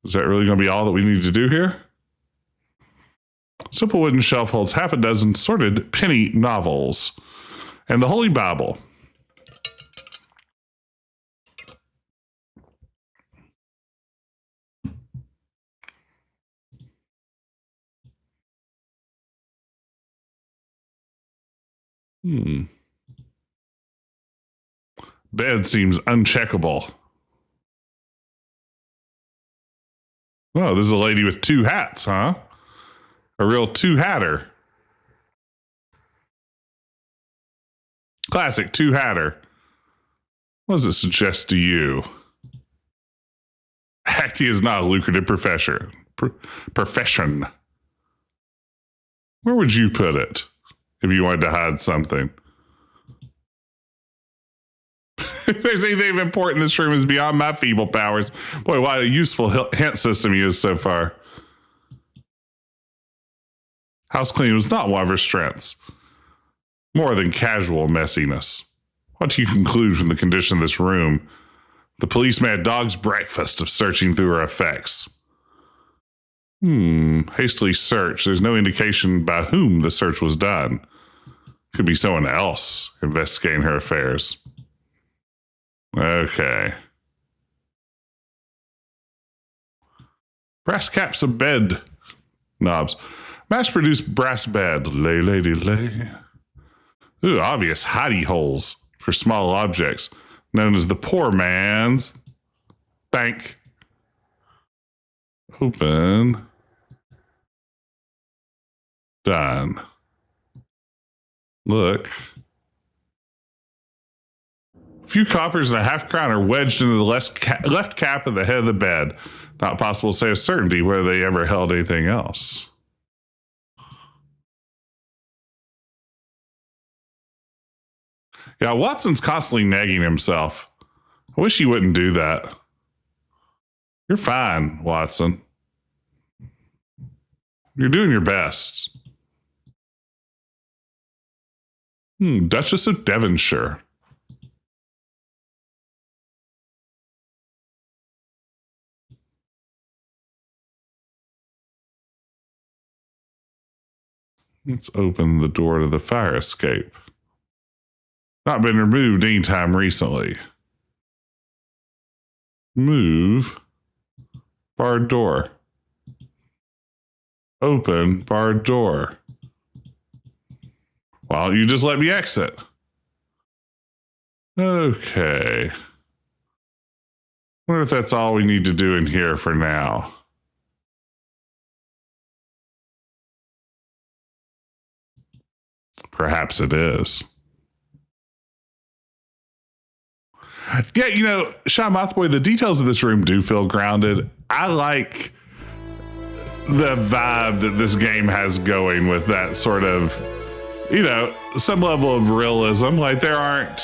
A: Is that really going to be all that we need to do here? Simple wooden shelf holds half a dozen sorted penny novels and the Holy Bible. Bed seems uncheckable. Oh, this is a lady with two hats, huh? A real two-hatter. Classic two-hatter. What does it suggest to you? Acting is not a lucrative profession. Where would you put it if you wanted to hide something? If there's anything important in this room is beyond my feeble powers. Boy, what a useful hint system he is so far. House cleaning was not one of her strengths. More than casual messiness. What do you conclude from the condition of this room? The police made a dog's breakfast of searching through her effects. Hastily searched. There's no indication by whom the search was done. Could be someone else investigating her affairs. Okay. Brass caps of bed knobs. Mass-produced brass bed. Lay, lady, lay. Ooh, obvious hidey holes for small objects, known as the poor man's bank. Open. Done. Look. A few coppers and a half crown are wedged into the left cap of the head of the bed. Not possible to say with certainty whether they ever held anything else. Yeah, Watson's constantly nagging himself. I wish he wouldn't do that. You're fine, Watson. You're doing your best. Duchess of Devonshire. Let's open the door to the fire escape. Not been removed anytime recently. Move. Barred door. Open barred door. Why don't you just let me exit? Okay. Wonder if that's all we need to do in here for now. Perhaps it is. Yeah, you know, Sean Mothboy, the details of this room do feel grounded. I like the vibe that this game has going with that sort of, you know, some level of realism. Like, there aren't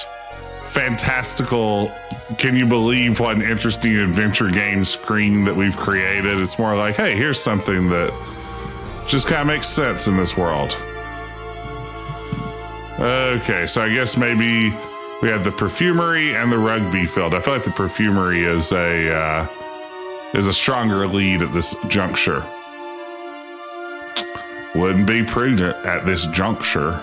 A: fantastical, can you believe what an interesting adventure game screen that we've created? It's more like, hey, here's something that just kind of makes sense in this world. Okay, so I guess maybe we have the perfumery and the rugby field. I feel like the perfumery is a stronger lead at this juncture. Wouldn't be prudent at this juncture.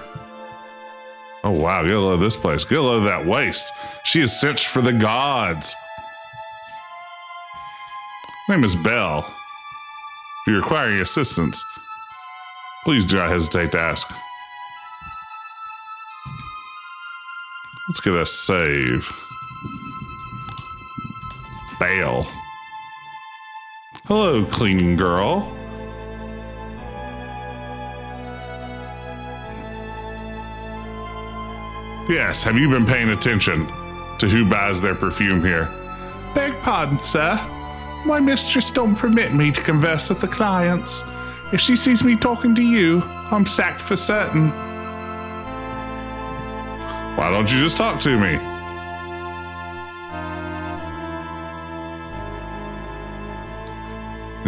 A: Oh wow, get a load of this place. Get a load of that waist. She is cinched for the gods. My name is Belle. If you require any assistance, please do not hesitate to ask. Let's get a save. Bail. Hello, cleaning girl. Yes, have you been paying attention to who buys their perfume here? Beg pardon, sir. My mistress don't permit me to converse with the clients. If she sees me talking to you, I'm sacked for certain. Why don't you just talk to me?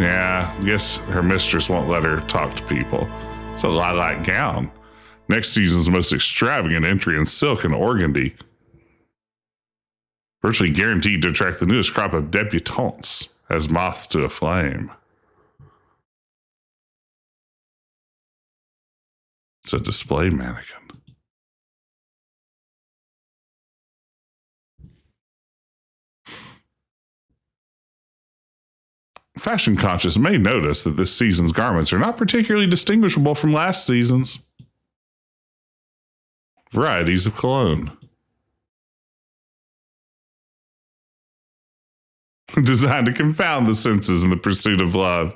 A: Yeah, I guess her mistress won't let her talk to people. It's a lilac gown. Next season's most extravagant entry in silk and organdy. Virtually guaranteed to attract the newest crop of debutantes. as moths to a flame. It's a display mannequin. Fashion conscious may notice that this season's garments are not particularly distinguishable from last season's. Varieties of cologne. Designed to confound the senses in the pursuit of love.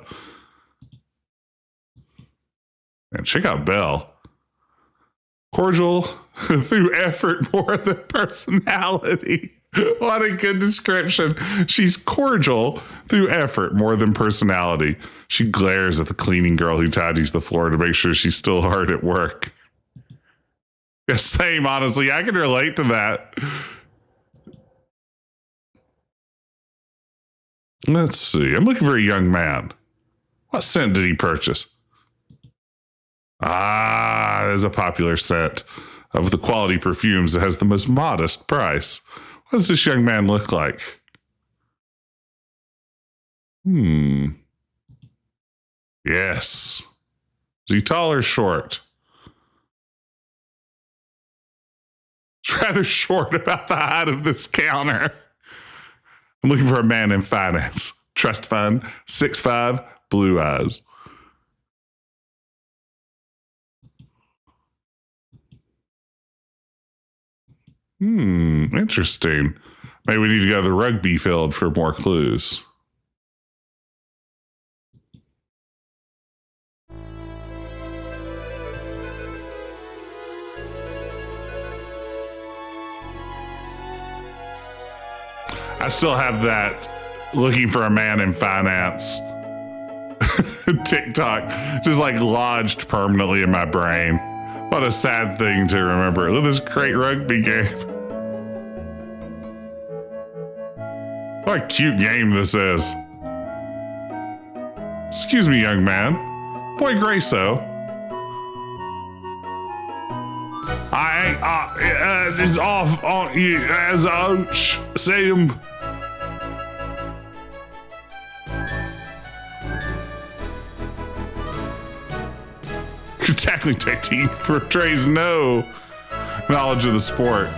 A: And check out Belle. Cordial through effort more than personality. What a good description. She's cordial through effort more than personality. She glares at the cleaning girl who tidies the floor to make sure she's still hard at work. Yeah, same, honestly. I can relate to that. Let's see. I'm looking for a young man. What scent did he purchase? Ah, there's a popular scent of the quality perfumes that has the most modest price. What does this young man look like? Yes. Is he tall or short? It's rather short about the height of this counter. I'm looking for a man in finance. Trust fund, 6'5", blue eyes. Interesting. Maybe we need to go to the rugby field for more clues. I still have that looking for a man in finance TikTok just like lodged permanently in my brain. What a sad thing to remember. Look at this great rugby game. What a cute game this is. Excuse me, young man. Boy Grayso. It's off on you as ouch. Sam. Your tackling technique portrays no knowledge of the sport.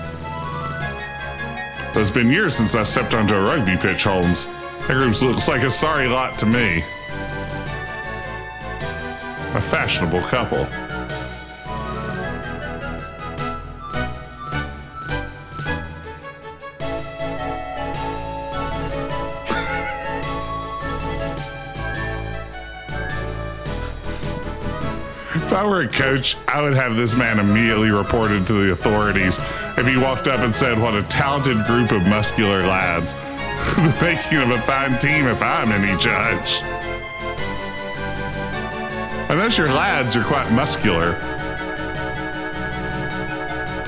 A: But it's been years since I stepped onto a rugby pitch, Holmes. That group looks like a sorry lot to me. A fashionable couple. If I were a coach, I would have this man immediately reported to the authorities if he walked up and said, what a talented group of muscular lads. The making of a fine team if I'm any judge. Unless your lads are quite muscular.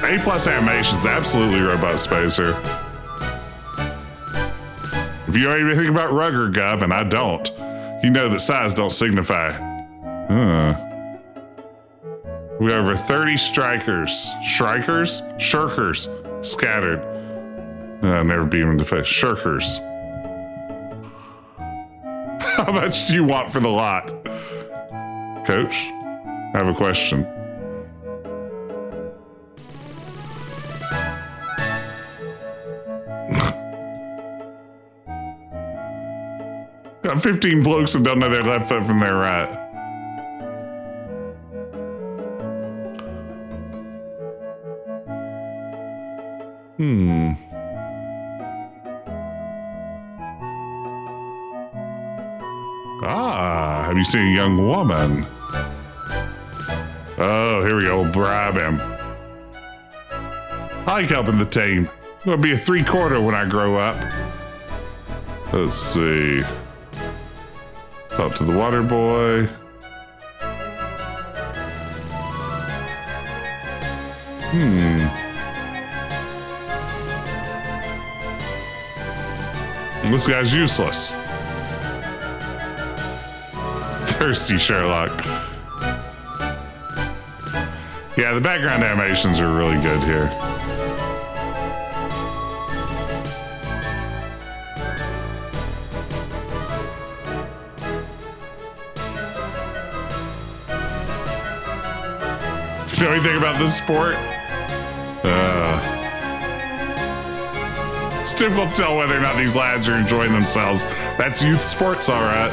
A: A+ animation's absolutely robust, Spacer. If you know anything about Rugger, Gov, and I don't, you know that size don't signify. We have over 30 shirkers scattered. Never beat him to face. Shirkers. How much do you want for the lot? Coach, I have a question. Got 15 blokes that don't know their left foot from their right. Have you seen a young woman? Oh, here we go. Bribe him. I like helping the team. I'm gonna be a 3/4 when I grow up. Let's see. Talk to the water boy. This guy's useless. Thirsty Sherlock. Yeah, the background animations are really good here. You know anything about this sport? It's difficult to tell whether or not these lads are enjoying themselves. That's youth sports, all right.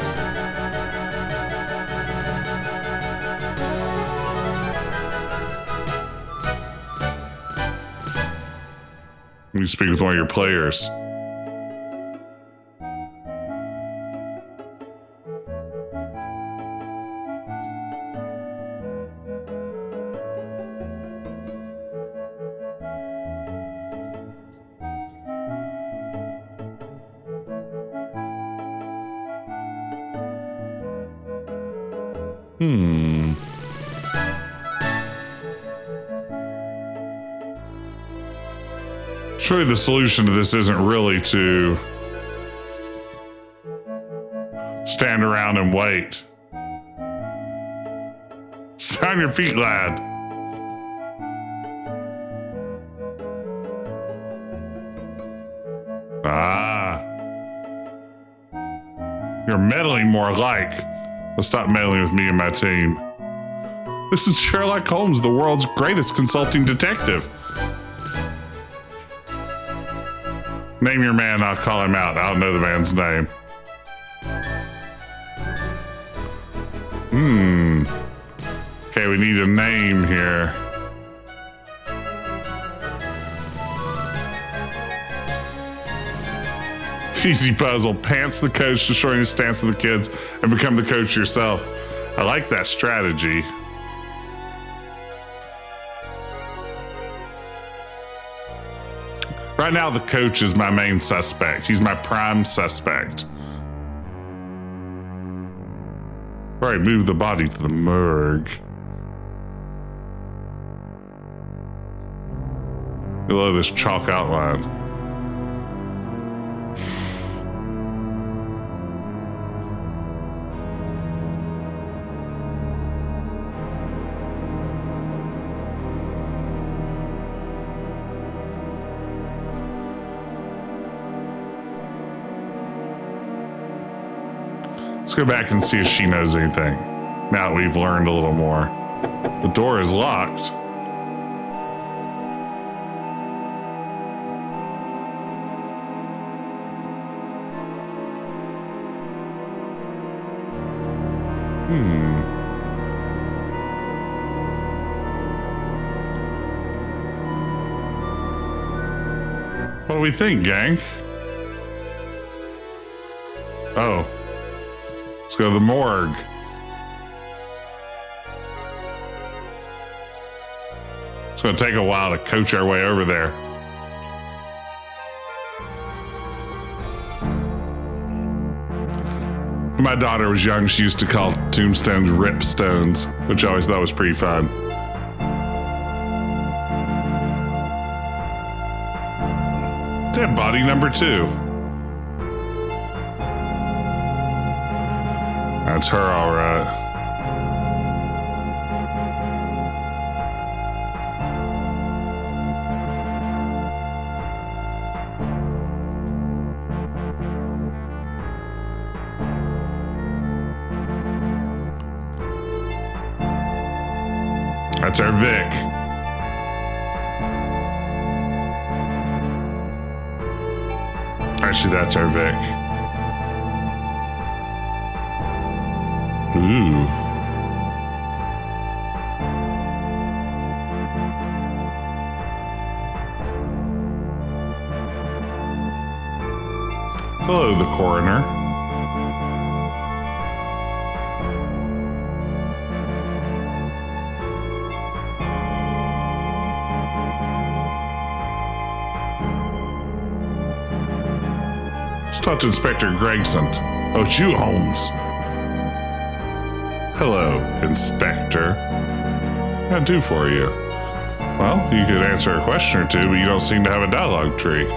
A: You speak with one of your players. Surely the solution to this isn't really to stand around and wait. Stay on your feet, lad. Ah. You're meddling more like. Let's stop meddling with me and my team. This is Sherlock Holmes, the world's greatest consulting detective. Name your man, I'll call him out. I don't know the man's name. Okay, we need a name here. Easy puzzle. Pants the coach, destroying his stance with the kids, and become the coach yourself. I like that strategy. Right now, the coach is my main suspect. He's my prime suspect. All right, move the body to the morgue. Below this chalk outline. Let's go back and see if she knows anything. Now that we've learned a little more. The door is locked. What do we think, gang? Oh. Let's go to the morgue. It's going to take a while to coach our way over there. When my daughter was young, she used to call tombstones ripstones, which I always thought was pretty fun. Dead body number 2. That's her, all right. That's our Vic. Actually, that's our Vic. Ooh. Hello, the coroner. Let's talk to Inspector Gregson. Oh, it's you, Holmes. Hello, Inspector. What can I do for you? Well, you could answer a question or two, but you don't seem to have a dialogue tree.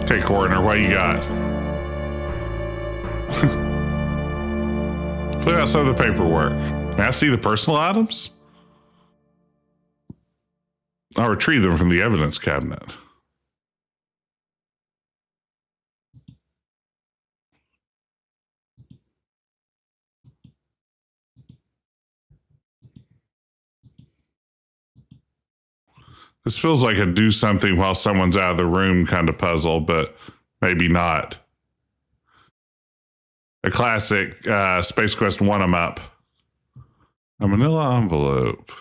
A: Okay, coroner, what you got? Fill out some of the paperwork. May I see the personal items? I'll retrieve them from the evidence cabinet. This feels like a do something while someone's out of the room kind of puzzle, but maybe not. A classic Space Quest one-em-up. A manila envelope.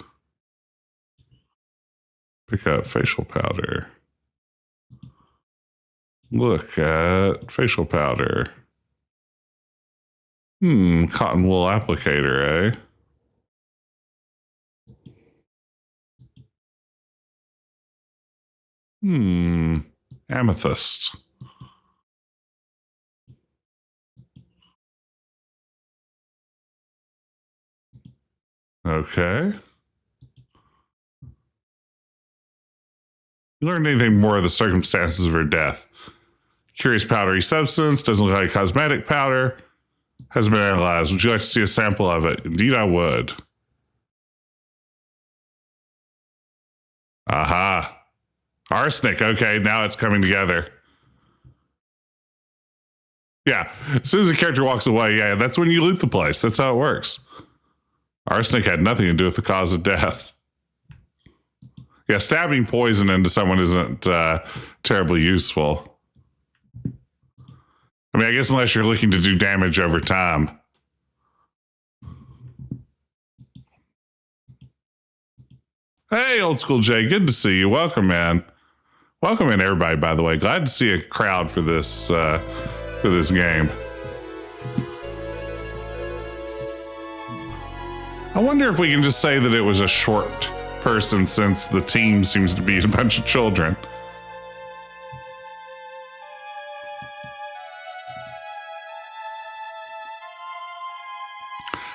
A: Pick up facial powder. Look at facial powder. Cotton wool applicator, eh? Amethyst. Okay. You learned anything more of the circumstances of her death? Curious powdery substance, doesn't look like cosmetic powder, has been analyzed. Would you like to see a sample of it? Indeed, I would. Aha. Arsenic. Okay, now it's coming together. Yeah, as soon as the character walks away, yeah, that's when you loot the place. That's how it works. Arsenic had nothing to do with the cause of death. Yeah, stabbing poison into someone isn't terribly useful. I mean, I guess unless you're looking to do damage over time. Hey, Old School Jay, good to see you. Welcome, man. Welcome in, everybody, by the way. Glad to see a crowd for this game. I wonder if we can just say that it was a short person since the team seems to be a bunch of children.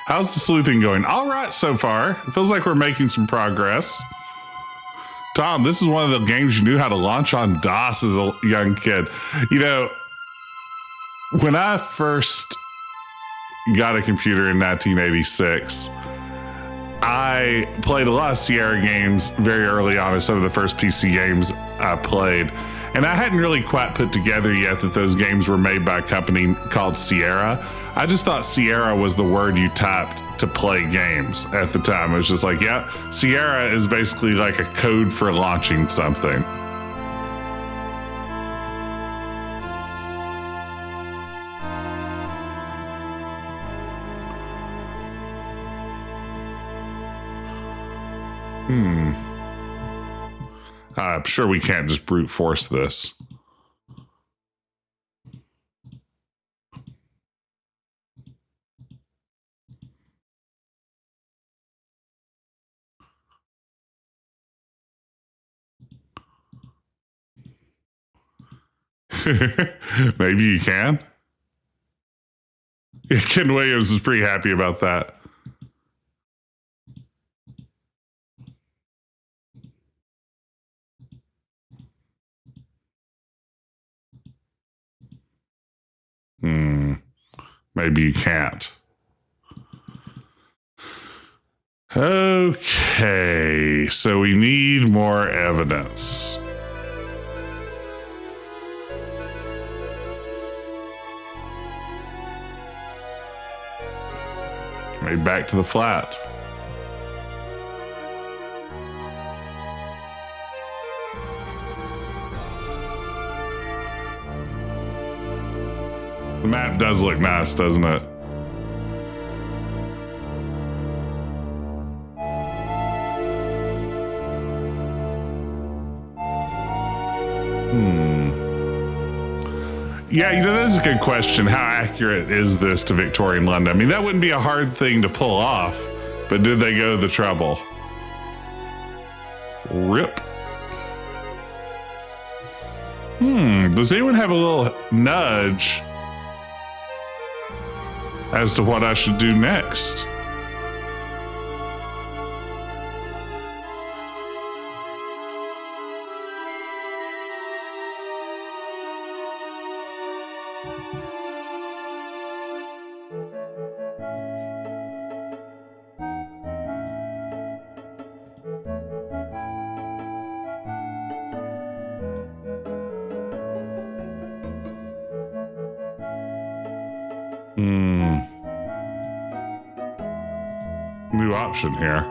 A: How's the sleuthing going? All right so far. It feels like we're making some progress. Tom, this is one of the games you knew how to launch on DOS as a young kid. You know, when I first got a computer in 1986, I played a lot of Sierra games very early on as some of the first PC games I played. And I hadn't really quite put together yet that those games were made by a company called Sierra. I just thought Sierra was the word you typed to play games at the time. It was just like, yeah, Sierra is basically like a code for launching something. I'm sure we can't just brute force this. Maybe you can. Yeah, Ken Williams is pretty happy about that. Maybe you can't. Okay, so we need more evidence. Maybe back to the flat. The map does look nice, doesn't it? Yeah, you know, that is a good question. How accurate is this to Victorian London? I mean, that wouldn't be a hard thing to pull off, but did they go the trouble? Rip. Does anyone have a little nudge as to what I should do next? New option here.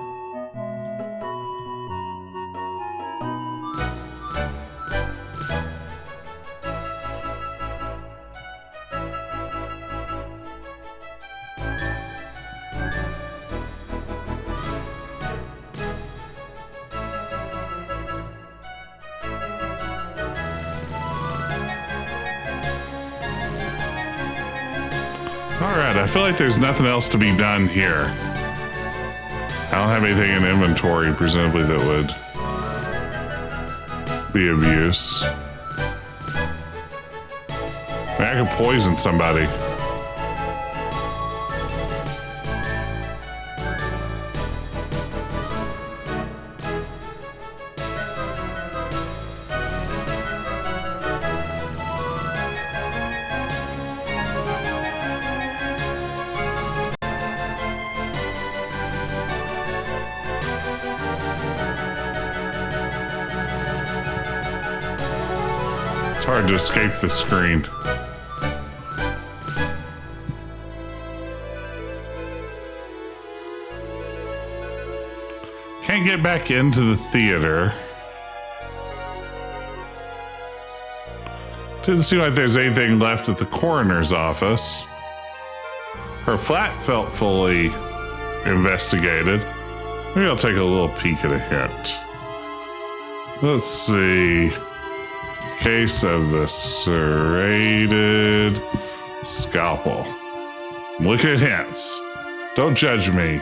A: All right, I feel like there's nothing else to be done here. I don't have anything in inventory, presumably, that would be of use. I could poison somebody. It's hard to escape the screen. Can't get back into the theater. Didn't seem like there's anything left at the coroner's office. Her flat felt fully investigated. Maybe I'll take a little peek at a hint. Let's see. Case of the serrated scalpel. Look at hints. Don't judge me.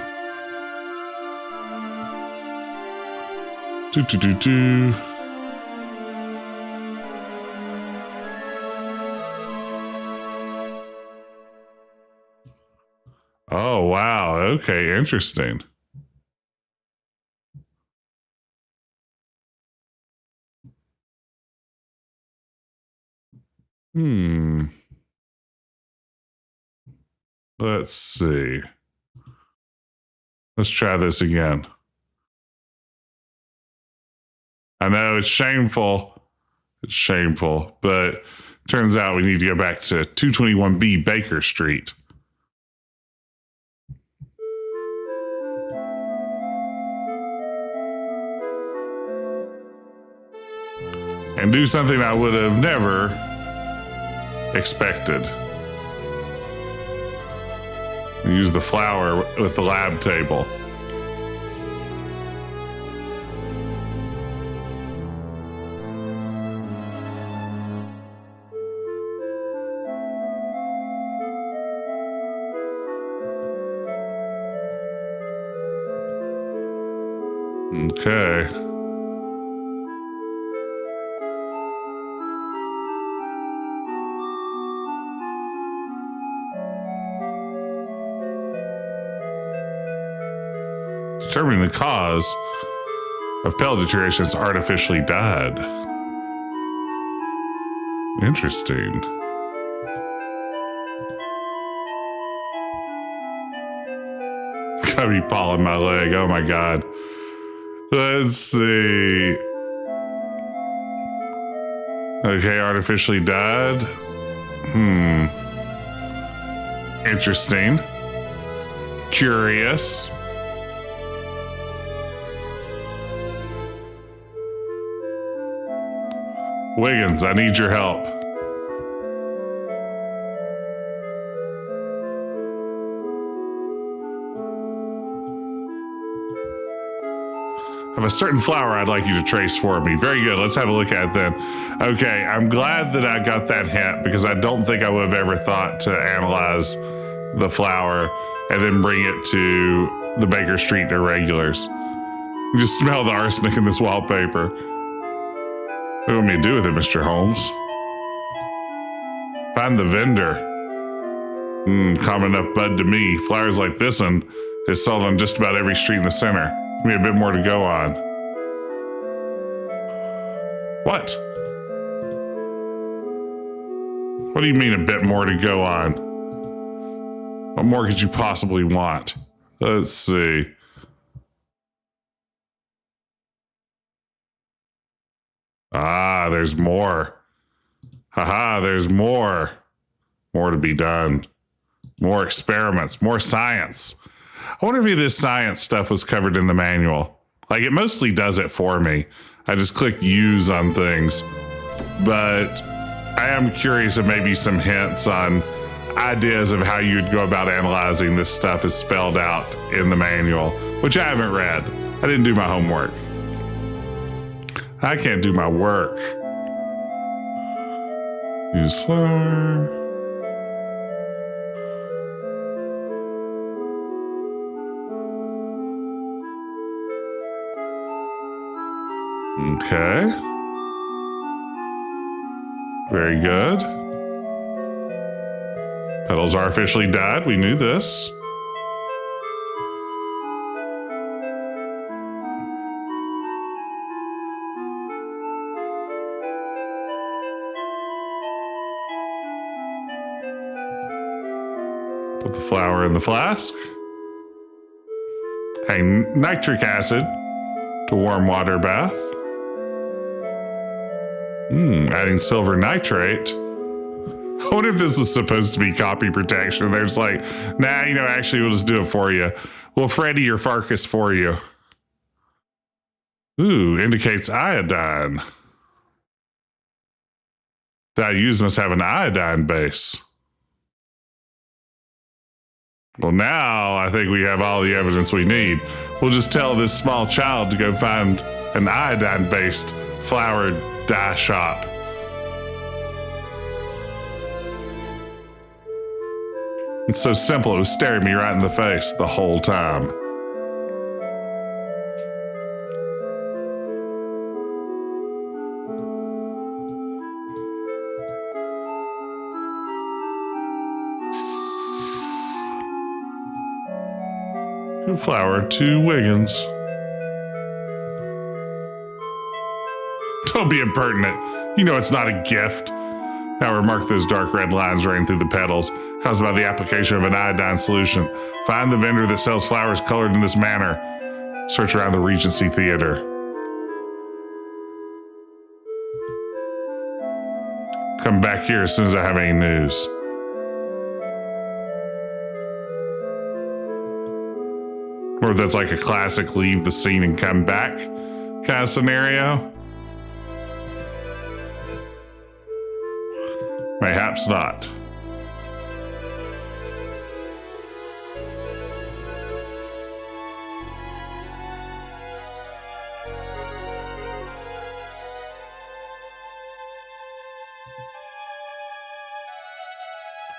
A: Do. Oh, wow. Okay, interesting. Let's see. Let's try this again. I know it's shameful. It's shameful, but turns out we need to go back to 221B Baker Street. And do something I would have never expected. Use the flower with the lab table. Okay. Determining the cause of pale deterioration is artificially dyed. Interesting. Gotta be pawing my leg. Oh my god. Let's see. Okay, artificially dyed. Interesting. Curious. Wiggins, I need your help. I have a certain flower I'd like you to trace for me. Very good. Let's have a look at it then. Okay, I'm glad that I got that hint because I don't think I would have ever thought to analyze the flower and then bring it to the Baker Street irregulars. You just smell the arsenic in this wallpaper. What do you want me to do with it, Mr. Holmes? Find the vendor. Common enough bud to me. Flowers like this one is sold on just about every street in the center. Give me a bit more to go on. What? What do you mean a bit more to go on? What more could you possibly want? Let's see. Ah, there's more. Haha, there's more. More to be done. More experiments, more science. I wonder if any of this science stuff was covered in the manual. Like, it mostly does it for me. I just click use on things. But I am curious if maybe some hints on ideas of how you'd go about analyzing this stuff is spelled out in the manual, which I haven't read. I didn't do my homework. I can't do my work. Use flower. Okay. Very good. Petals are officially dyed. We knew this. Put the flower in the flask. Hang nitric acid to warm water bath. Adding silver nitrate. I wonder if this is supposed to be copy protection. They're just like, nah, actually, we'll just do it for you. We'll Freddy your Farkas for you. Ooh, indicates iodine. That used must have an iodine base. Well, now I think we have all the evidence we need. We'll just tell this small child to go find an iodine-based flower dye shop. It's so simple, it was staring me right in the face the whole time. Good flower, 2 Wiggins. Don't be impertinent. You know it's not a gift. Now remark those dark red lines running through the petals, caused by the application of an iodine solution. Find the vendor that sells flowers colored in this manner. Search around the Regency Theater. Come back here as soon as I have any news. Or if that's like a classic leave the scene and come back kind of scenario. Mayhaps not.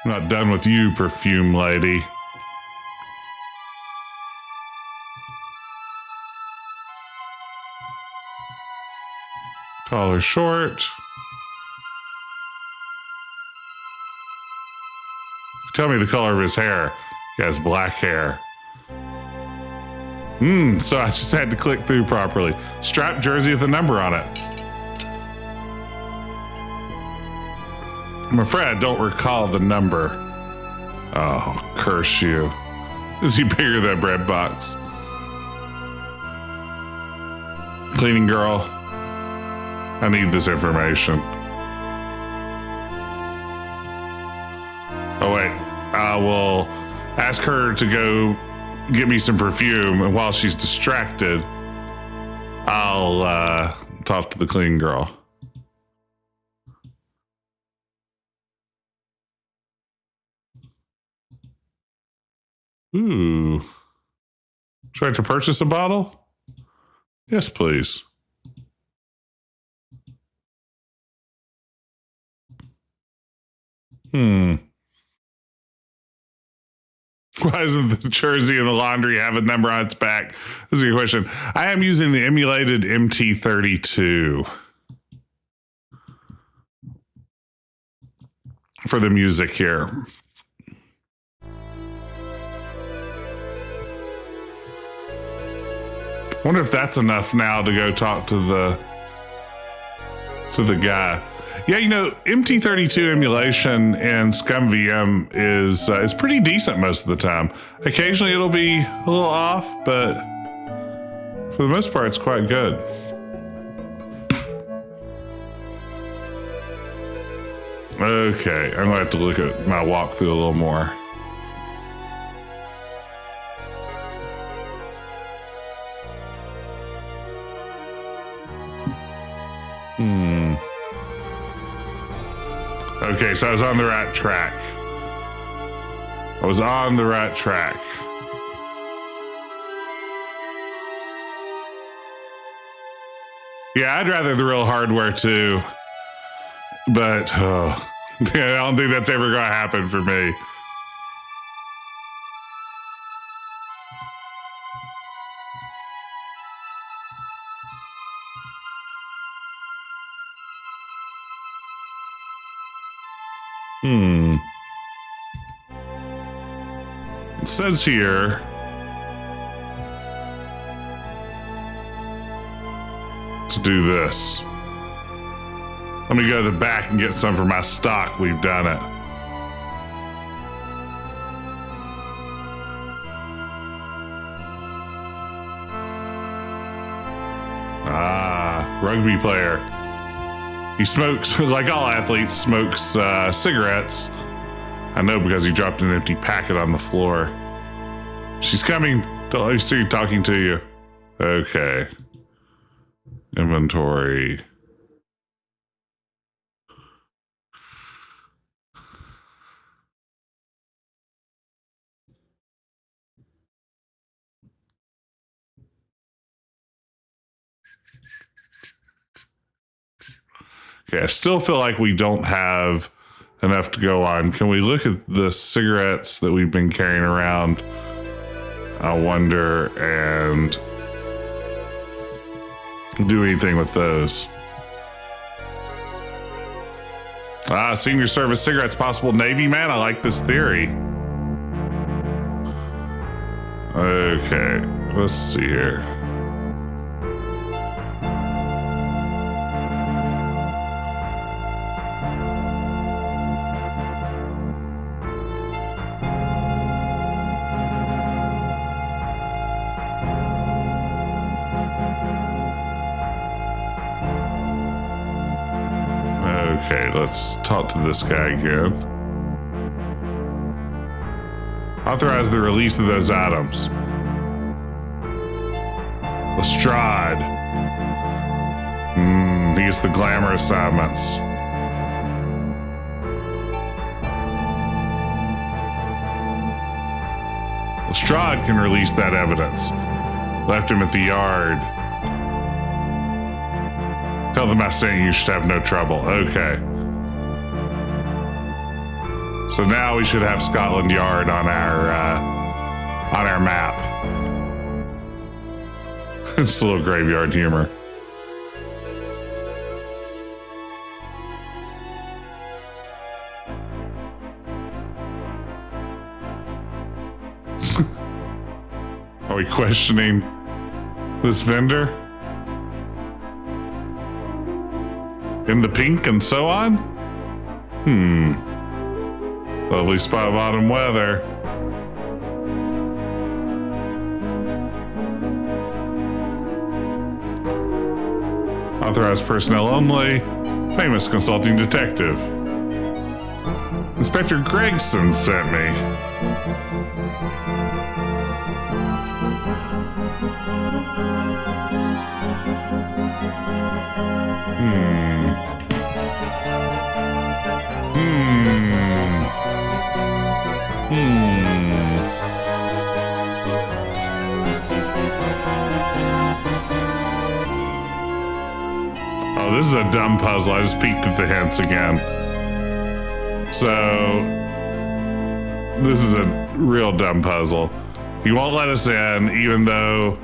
A: I'm not done with you, perfume lady. Tall or short? Tell me the color of his hair. He has black hair. So I just had to click through properly. Striped jersey with a number on it. I'm afraid I don't recall the number. Oh, curse you. Is he bigger than a bread box? Cleaning girl. I need this information. Oh, wait. I will ask her to go get me some perfume, and while she's distracted, I'll talk to the cleaning girl. Ooh. Try to purchase a bottle? Yes, please. Why doesn't the jersey in the laundry have a number on its back? This is a good question. I am using the emulated MT32 for the music here. I wonder if that's enough now to go talk to the guy. Yeah, MT32 emulation in ScumVM is pretty decent most of the time. Occasionally it'll be a little off, but for the most part, it's quite good. Okay, I'm gonna have to look at my walkthrough a little more. Okay, so I was on the right track. Yeah, I'd rather the real hardware too. But I don't think that's ever going to happen for me. It says here to do this. Let me go to the back and get some for my stock. We've done it. Rugby player. He smokes, like all athletes, smokes cigarettes. I know because he dropped an empty packet on the floor. She's coming. I see talking to you. Okay. Inventory. Okay, I still feel like we don't have enough to go on. Can we look at the cigarettes that we've been carrying around? I wonder, and do anything with those. Senior service cigarettes, possible Navy man. I like this theory. Okay, let's see here. Okay, let's talk to this guy again. Authorize the release of those items. Lestrade. He gets the glamour assignments. Lestrade can release that evidence. Left him at the yard. Tell them I sent you should have no trouble. Okay. So now we should have Scotland Yard on our map. It's a little graveyard humor. Are we questioning this vendor? In the pink and so on? Lovely spot of autumn weather. Authorized personnel only. Famous consulting detective. Inspector Gregson sent me. Oh, this is a dumb puzzle. I just peeked at the hints again. So, this is a real dumb puzzle. He won't let us in, even though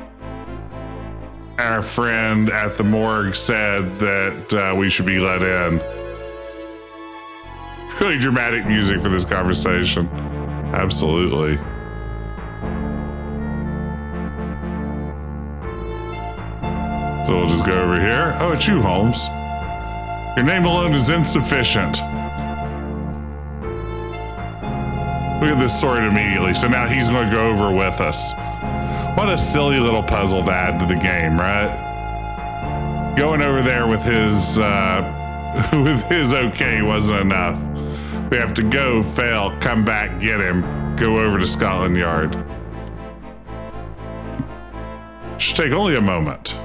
A: our friend at the morgue said that we should be let in. Really dramatic music for this conversation. Absolutely. So we'll just go over here. Oh, it's you, Holmes. Your name alone is insufficient. Look at this sorted immediately. So now he's going to go over with us. What a silly little puzzle to add to the game, right? Going over there with his okay wasn't enough. We have to go, fail, come back, get him, go over to Scotland Yard. Should take only a moment.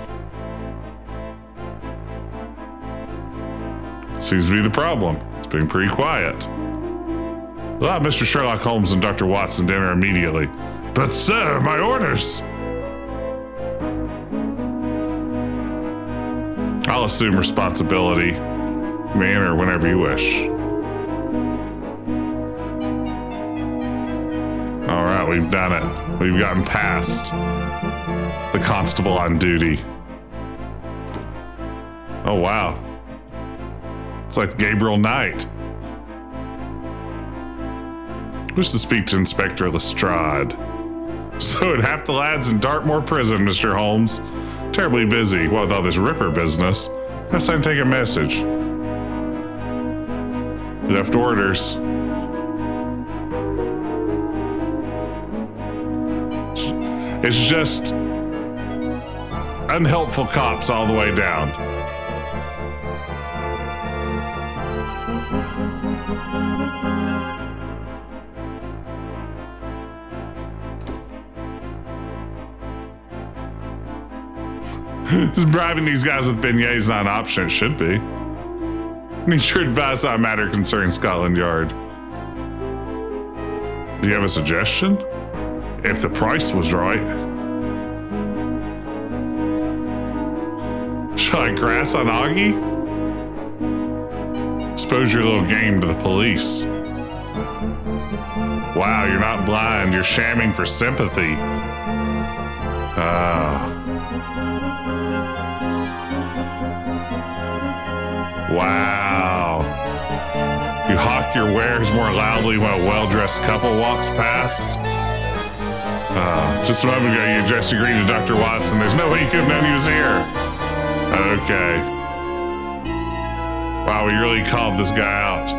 A: Seems to be the problem. It's been pretty quiet. Allow Mr. Sherlock Holmes and Dr. Watson to enter immediately. But sir, my orders! I'll assume responsibility. You may enter whenever you wish. All right, we've done it. We've gotten past the constable on duty. Oh, wow. It's like Gabriel Knight. Wish to speak to Inspector Lestrade. So at half the lads in Dartmoor prison, Mr. Holmes. Terribly busy, what with all this Ripper business. Have time to take a message. Left orders. It's just unhelpful cops all the way down. Just bribing these guys with beignets is not an option. It should be. Need your advice on a matter concerning Scotland Yard. Do you have a suggestion? If the price was right. Shall I grass on Augie? Expose your little game to the police. Wow, you're not blind. You're shamming for sympathy. Wow. You hawk your wares more loudly when a well-dressed couple walks past. Just a moment ago, you addressed your greeting to Dr. Watson. There's no way you could have known he was here. Okay. Wow, we really called this guy out.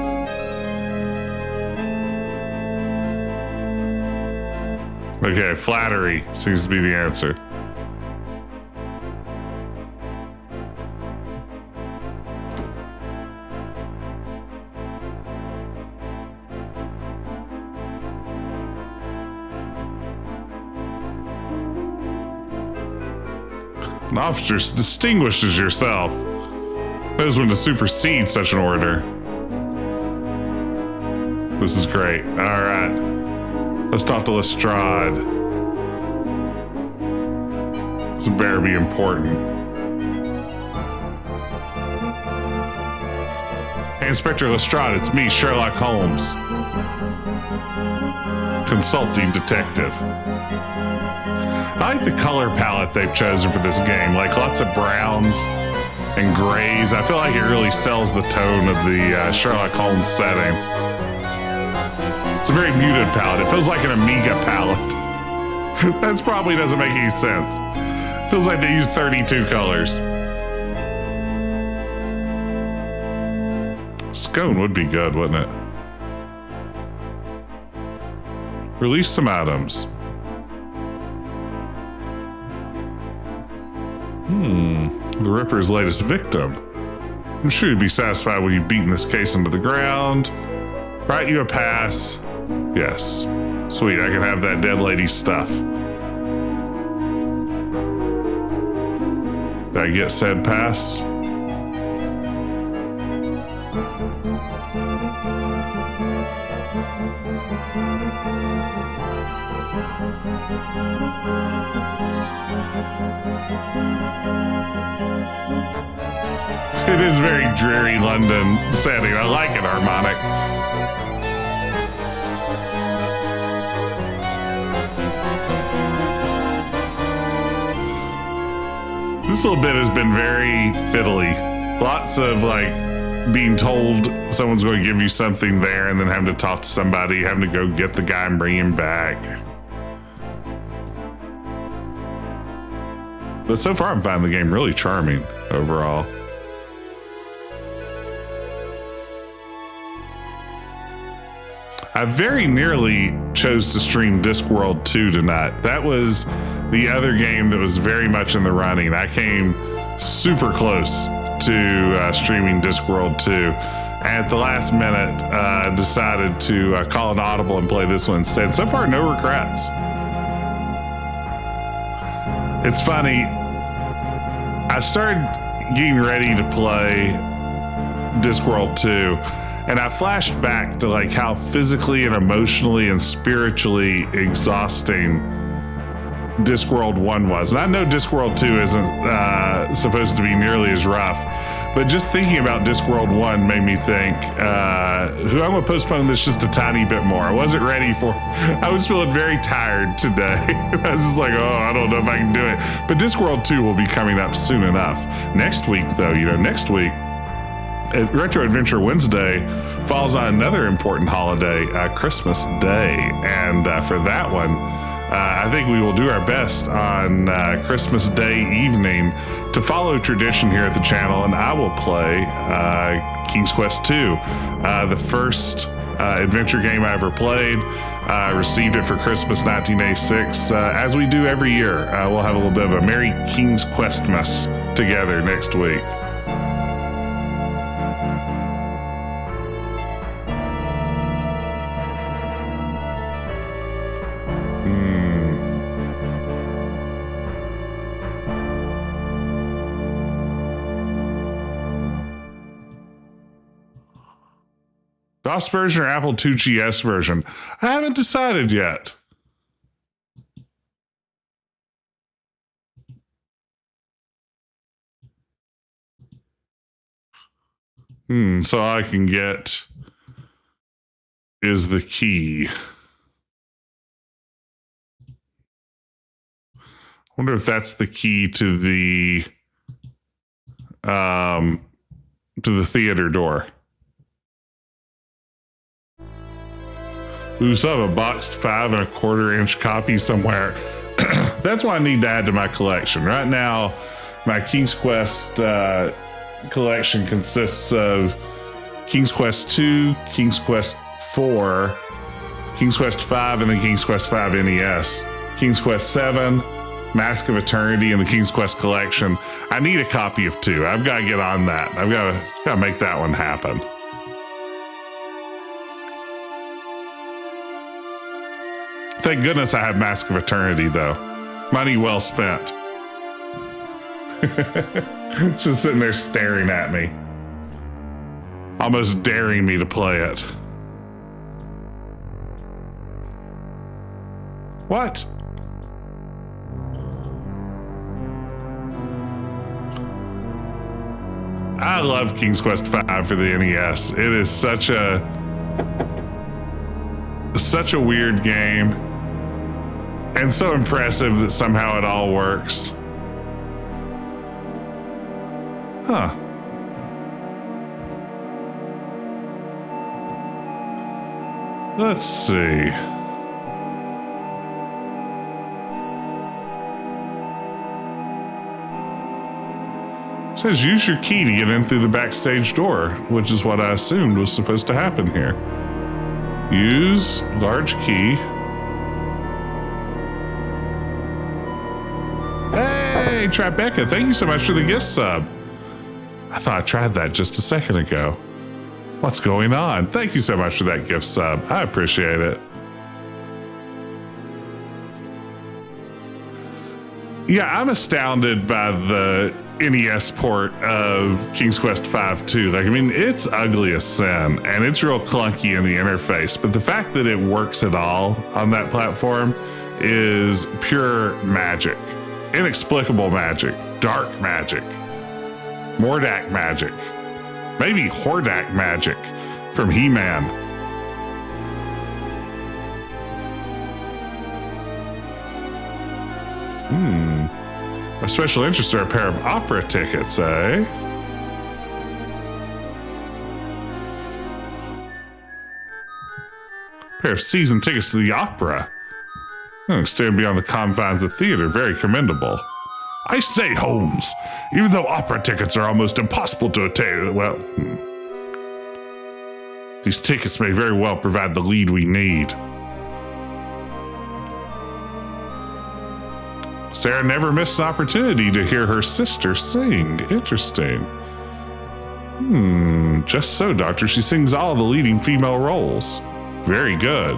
A: Okay, flattery seems to be the answer. An officer distinguishes yourself. Knows when to supersede such an order. This is great. All right. Let's talk to Lestrade. This better be important. Hey, Inspector Lestrade, it's me, Sherlock Holmes. Consulting detective. I like the color palette they've chosen for this game, like lots of browns and grays. I feel like it really sells the tone of the Sherlock Holmes setting. It's a very muted palette. It feels like an Amiga palette. That probably doesn't make any sense. It feels like they used 32 colors. Scone would be good, wouldn't it? Release some items. The Ripper's latest victim. I'm sure you'd be satisfied when you've beaten this case into the ground. Write you a pass. Yes. Sweet, I can have that dead lady's stuff. Did I get said pass? It is very dreary London setting. I like it, harmonic. This little bit has been very fiddly. Lots of like being told someone's going to give you something there and then having to talk to somebody, having to go get the guy and bring him back. But so far I'm finding the game really charming overall. I very nearly chose to stream Discworld 2 tonight. That was the other game that was very much in the running. I came super close to streaming Discworld 2. And at the last minute, decided to call an audible and play this one instead. So far, no regrets. It's funny. I started getting ready to play Discworld 2. And I flashed back to like how physically and emotionally and spiritually exhausting Discworld 1 was. And I know Discworld 2 isn't supposed to be nearly as rough, but just thinking about Discworld 1 made me think, I'm going to postpone this just a tiny bit more. I wasn't ready for, I was feeling very tired today. I was just like, I don't know if I can do it. But Discworld 2 will be coming up soon enough. Next week, though, next week, Retro Adventure Wednesday falls on another important holiday, Christmas Day. And for that one, I think we will do our best on Christmas Day evening to follow tradition here at the channel, and I will play King's Quest II, the first adventure game I ever played. I received it for Christmas 1986. As we do every year, we'll have a little bit of a Merry King's Questmas together next week. DOS version or Apple IIgs version? I haven't decided yet. So all I can get is the key. I wonder if that's the key to the theater door. We still have a boxed 5 1/4-inch copy somewhere. That's what I need to add to my collection. Right now, my King's Quest collection consists of King's Quest II, King's Quest IV, King's Quest V, and the King's Quest V NES, King's Quest VII, Mask of Eternity, and the King's Quest collection. I need a copy of 2. I've got to get on that. I've got to make that one happen. Thank goodness I have Mask of Eternity, though. Money well spent. Just sitting there staring at me. Almost daring me to play it. What? I love King's Quest V for the NES. It is such a weird game, and so impressive that somehow it all works. Huh. Let's see. It says use your key to get in through the backstage door, which is what I assumed was supposed to happen here. Use large key. Hey, Tribeca, thank you so much for the gift sub. I thought I tried that just a second ago. What's going on? Thank you so much for that gift sub. I appreciate it. Yeah, I'm astounded by the NES port of King's Quest V too. Like, I mean, it's ugly as sin and it's real clunky in the interface, but the fact that it works at all on that platform is pure magic. Inexplicable magic. Dark magic. Mordak magic. Maybe Hordak magic from He-Man. Our special interests are a pair of opera tickets, eh? A pair of season tickets to the opera. Stand beyond the confines of theater, very commendable. I say, Holmes, even though opera tickets are almost impossible to attain, well, these tickets may very well provide the lead we need. Sarah never missed an opportunity to hear her sister sing. Interesting. Just so, Doctor. She sings all the leading female roles. Very good.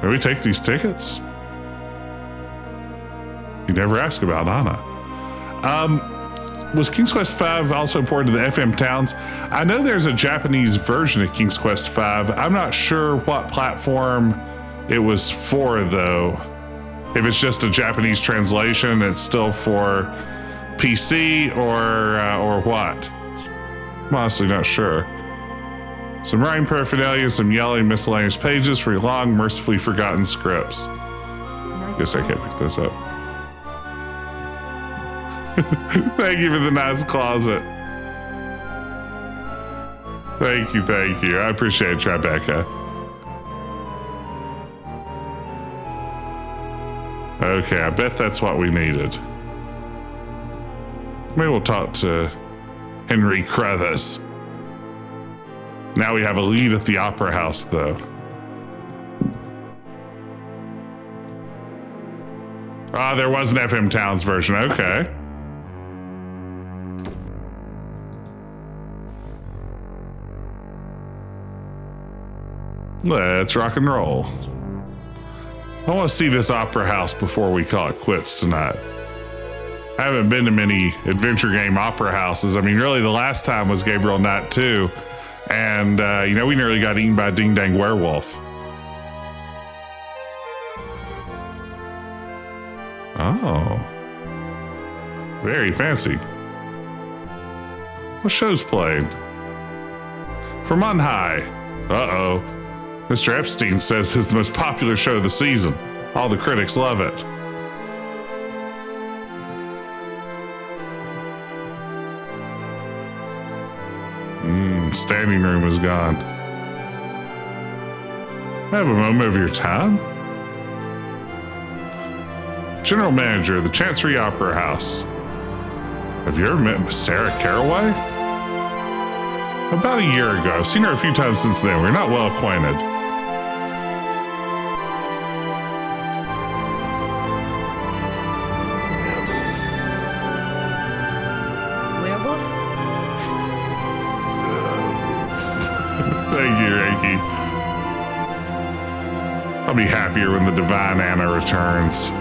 A: May we take these tickets? You never ask about Anna. Was King's Quest V also ported to the FM towns? I know there's a Japanese version of King's Quest V. I'm not sure what platform it was for, though. If it's just a Japanese translation, it's still for PC or what? I'm honestly not sure. Some writing paraphernalia, some yelling miscellaneous pages for long, mercifully forgotten scripts.
C: Nice
A: Guess I can't
C: closet.
A: pick those up. Thank you for the nice closet. Thank you, thank you. I appreciate it, Tribeca. Okay, I bet that's what we needed. Maybe we'll talk to Henry Crevice. Now we have a lead at the Opera House, though. Ah, there was an FM Towns version. Okay. Let's rock and roll. I want to see this Opera House before we call it quits tonight. I haven't been to many adventure game opera houses. I mean, really, the last time was Gabriel Knight 2. And, you know, we nearly got eaten by a ding-dang werewolf. Oh. Very fancy. What show's played? From on high. Uh-oh. Mr. Epstein says it's the most popular show of the season. All the critics love it. Standing room is gone. Have a moment of your time. General Manager of the Chancery Opera House. Have you ever met Miss Sarah Caraway? About a year ago. I've seen her a few times since then. We're not well acquainted. Thank you, Reiki. I'll be happier when the Divine Anna returns.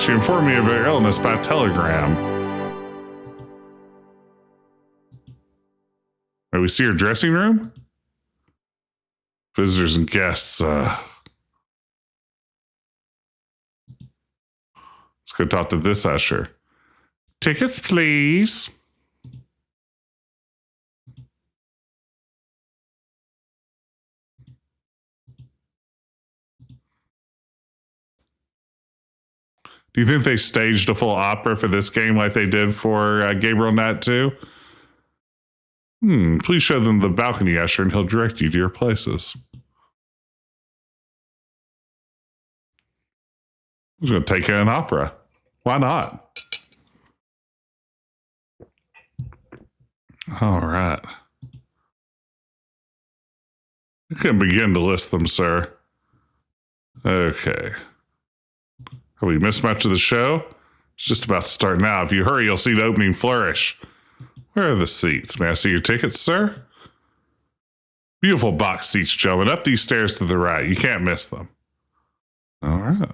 A: She informed me of her illness by telegram. May we see her dressing room? Visitors and guests, let's go talk to this usher. Tickets, please. Do you think they staged a full opera for this game like they did for Gabriel Knight 2? Please show them the balcony usher and he'll direct you to your places. I'm just going to take in an opera. Why not? All right. I can begin to list them, sir. Okay. Have we missed much of the show? It's just about to start now. If you hurry, you'll see the opening flourish. Where are the seats? May I see your tickets, sir? Beautiful box seats, gentlemen. Up these stairs to the right. You can't miss them. All right.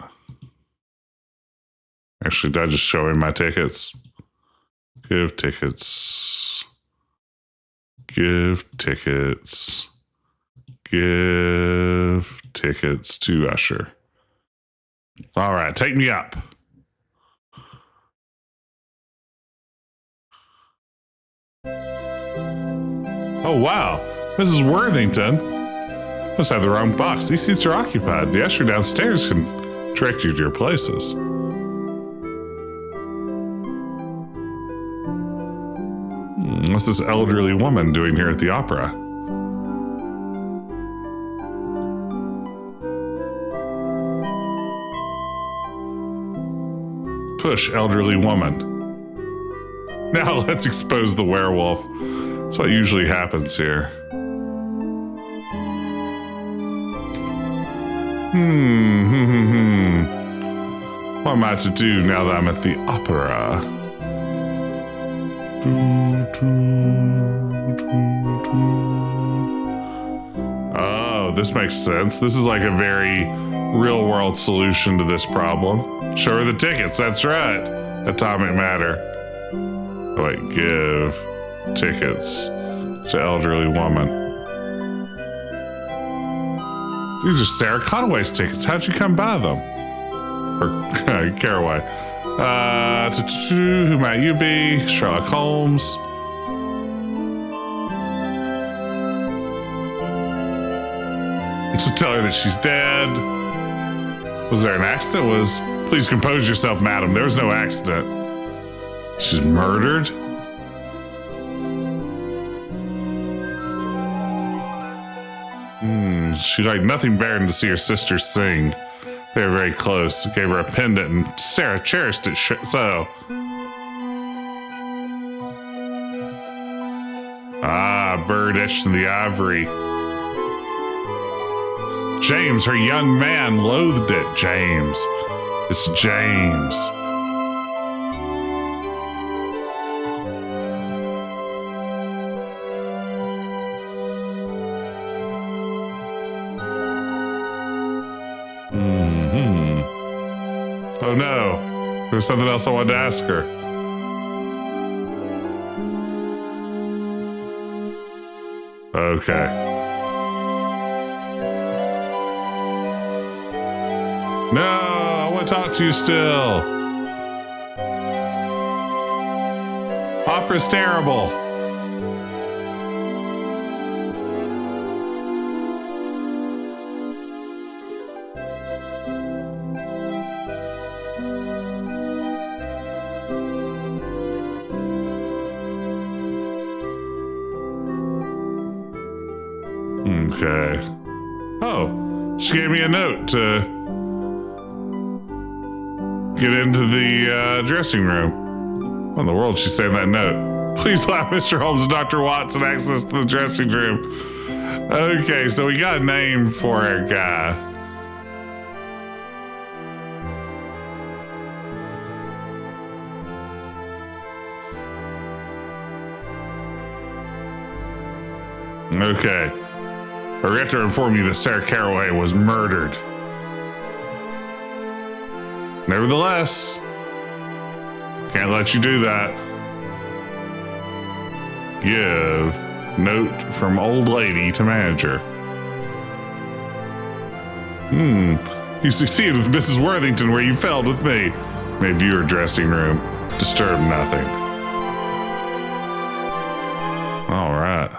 A: Actually, did I just show him my tickets? Give tickets. Give tickets. Give tickets to Usher. All right, take me up. Oh, wow. Mrs. Worthington. Must have the wrong box. These seats are occupied. The usher downstairs can direct you to your places. What's this elderly woman doing here at the opera? Push, elderly woman. Now let's expose the werewolf. That's what usually happens here. What am I to do now that I'm at the opera? Oh, this makes sense. This is like a very real-world solution to this problem. Show her the tickets, that's right. Atomic matter. Oh, wait, give tickets to elderly woman. These are Sarah Conway's tickets. How'd you come by them? Or Caraway. Who might you be? Sherlock Holmes. Just tell her that she's dead. Was there an accident? Please compose yourself, madam. There was no accident. She's murdered? She liked nothing better than to see her sister sing. They were very close. Gave her a pendant, and Sarah cherished it so. Ah, bird etched in the ivory. James, her young man, loathed it. James. It's James. Oh no, there was something else I wanted to ask her. Okay. No, I want to talk to you still. Opera's terrible. Okay. Oh, she gave me a note to get into the dressing room. What in the world she said in that note? Please allow Mr. Holmes and Dr. Watson access to the dressing room. Okay, so we got a name for our guy. Okay. I regret to inform you that Sarah Caraway was murdered. Nevertheless, can't let you do that. Give note from old lady to manager. You succeeded with Mrs. Worthington where you failed with me. May view her dressing room. Disturb nothing. All right.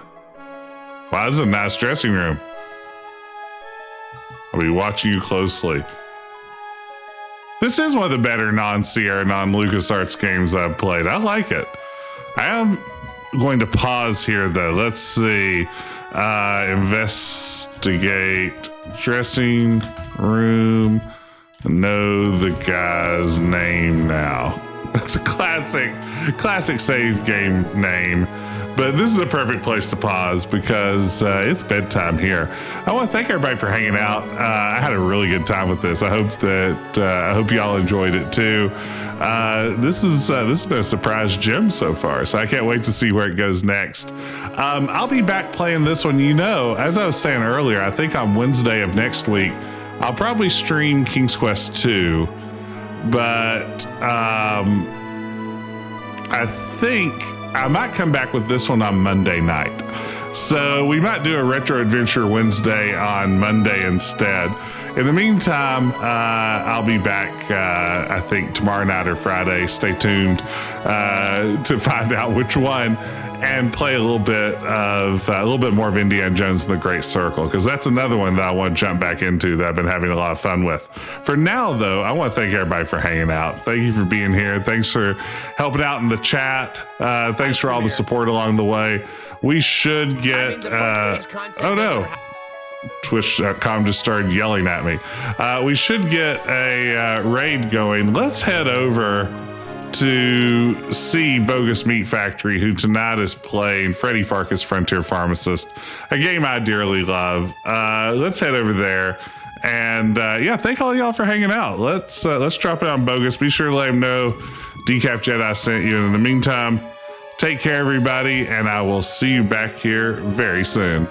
A: Wow, this is a nice dressing room. I'll be watching you closely. This is one of the better non-Sierra, non-LucasArts games that I've played. I like it. I am going to pause here, though. Let's see. Investigate dressing room. Know the guy's name now. That's a classic save game name. But this is a perfect place to pause because it's bedtime here. I want to thank everybody for hanging out. I had a really good time with this. I hope y'all enjoyed it too. This has been a surprise gem so far, so I can't wait to see where it goes next. I'll be back playing this one. As I was saying earlier, I think on Wednesday of next week, I'll probably stream King's Quest 2, but I think I might come back with this one on Monday night. So we might do a Retro Adventure Wednesday on Monday instead. In the meantime, I'll be back, I think, tomorrow night or Friday. Stay tuned to find out which one, and play a little bit more of Indiana Jones and the Great Circle, because that's another one that I want to jump back into that I've been having a lot of fun with. For now, though, I want to thank everybody for hanging out. Thank you for being here. Thanks for helping out in the chat. Thanks for all the support along the way. We should get... oh no. Twitch.com just started yelling at me. We should get a raid going. Let's head over to see Bogus Meat Factory, who tonight is playing Freddy Farkas Frontier Pharmacist, a game I dearly love. Let's head over there. And thank all y'all for hanging out. Let's drop it on Bogus. Be sure to let him know Decaf Jedi sent you. In the meantime, take care, everybody, and I will see you back here very soon.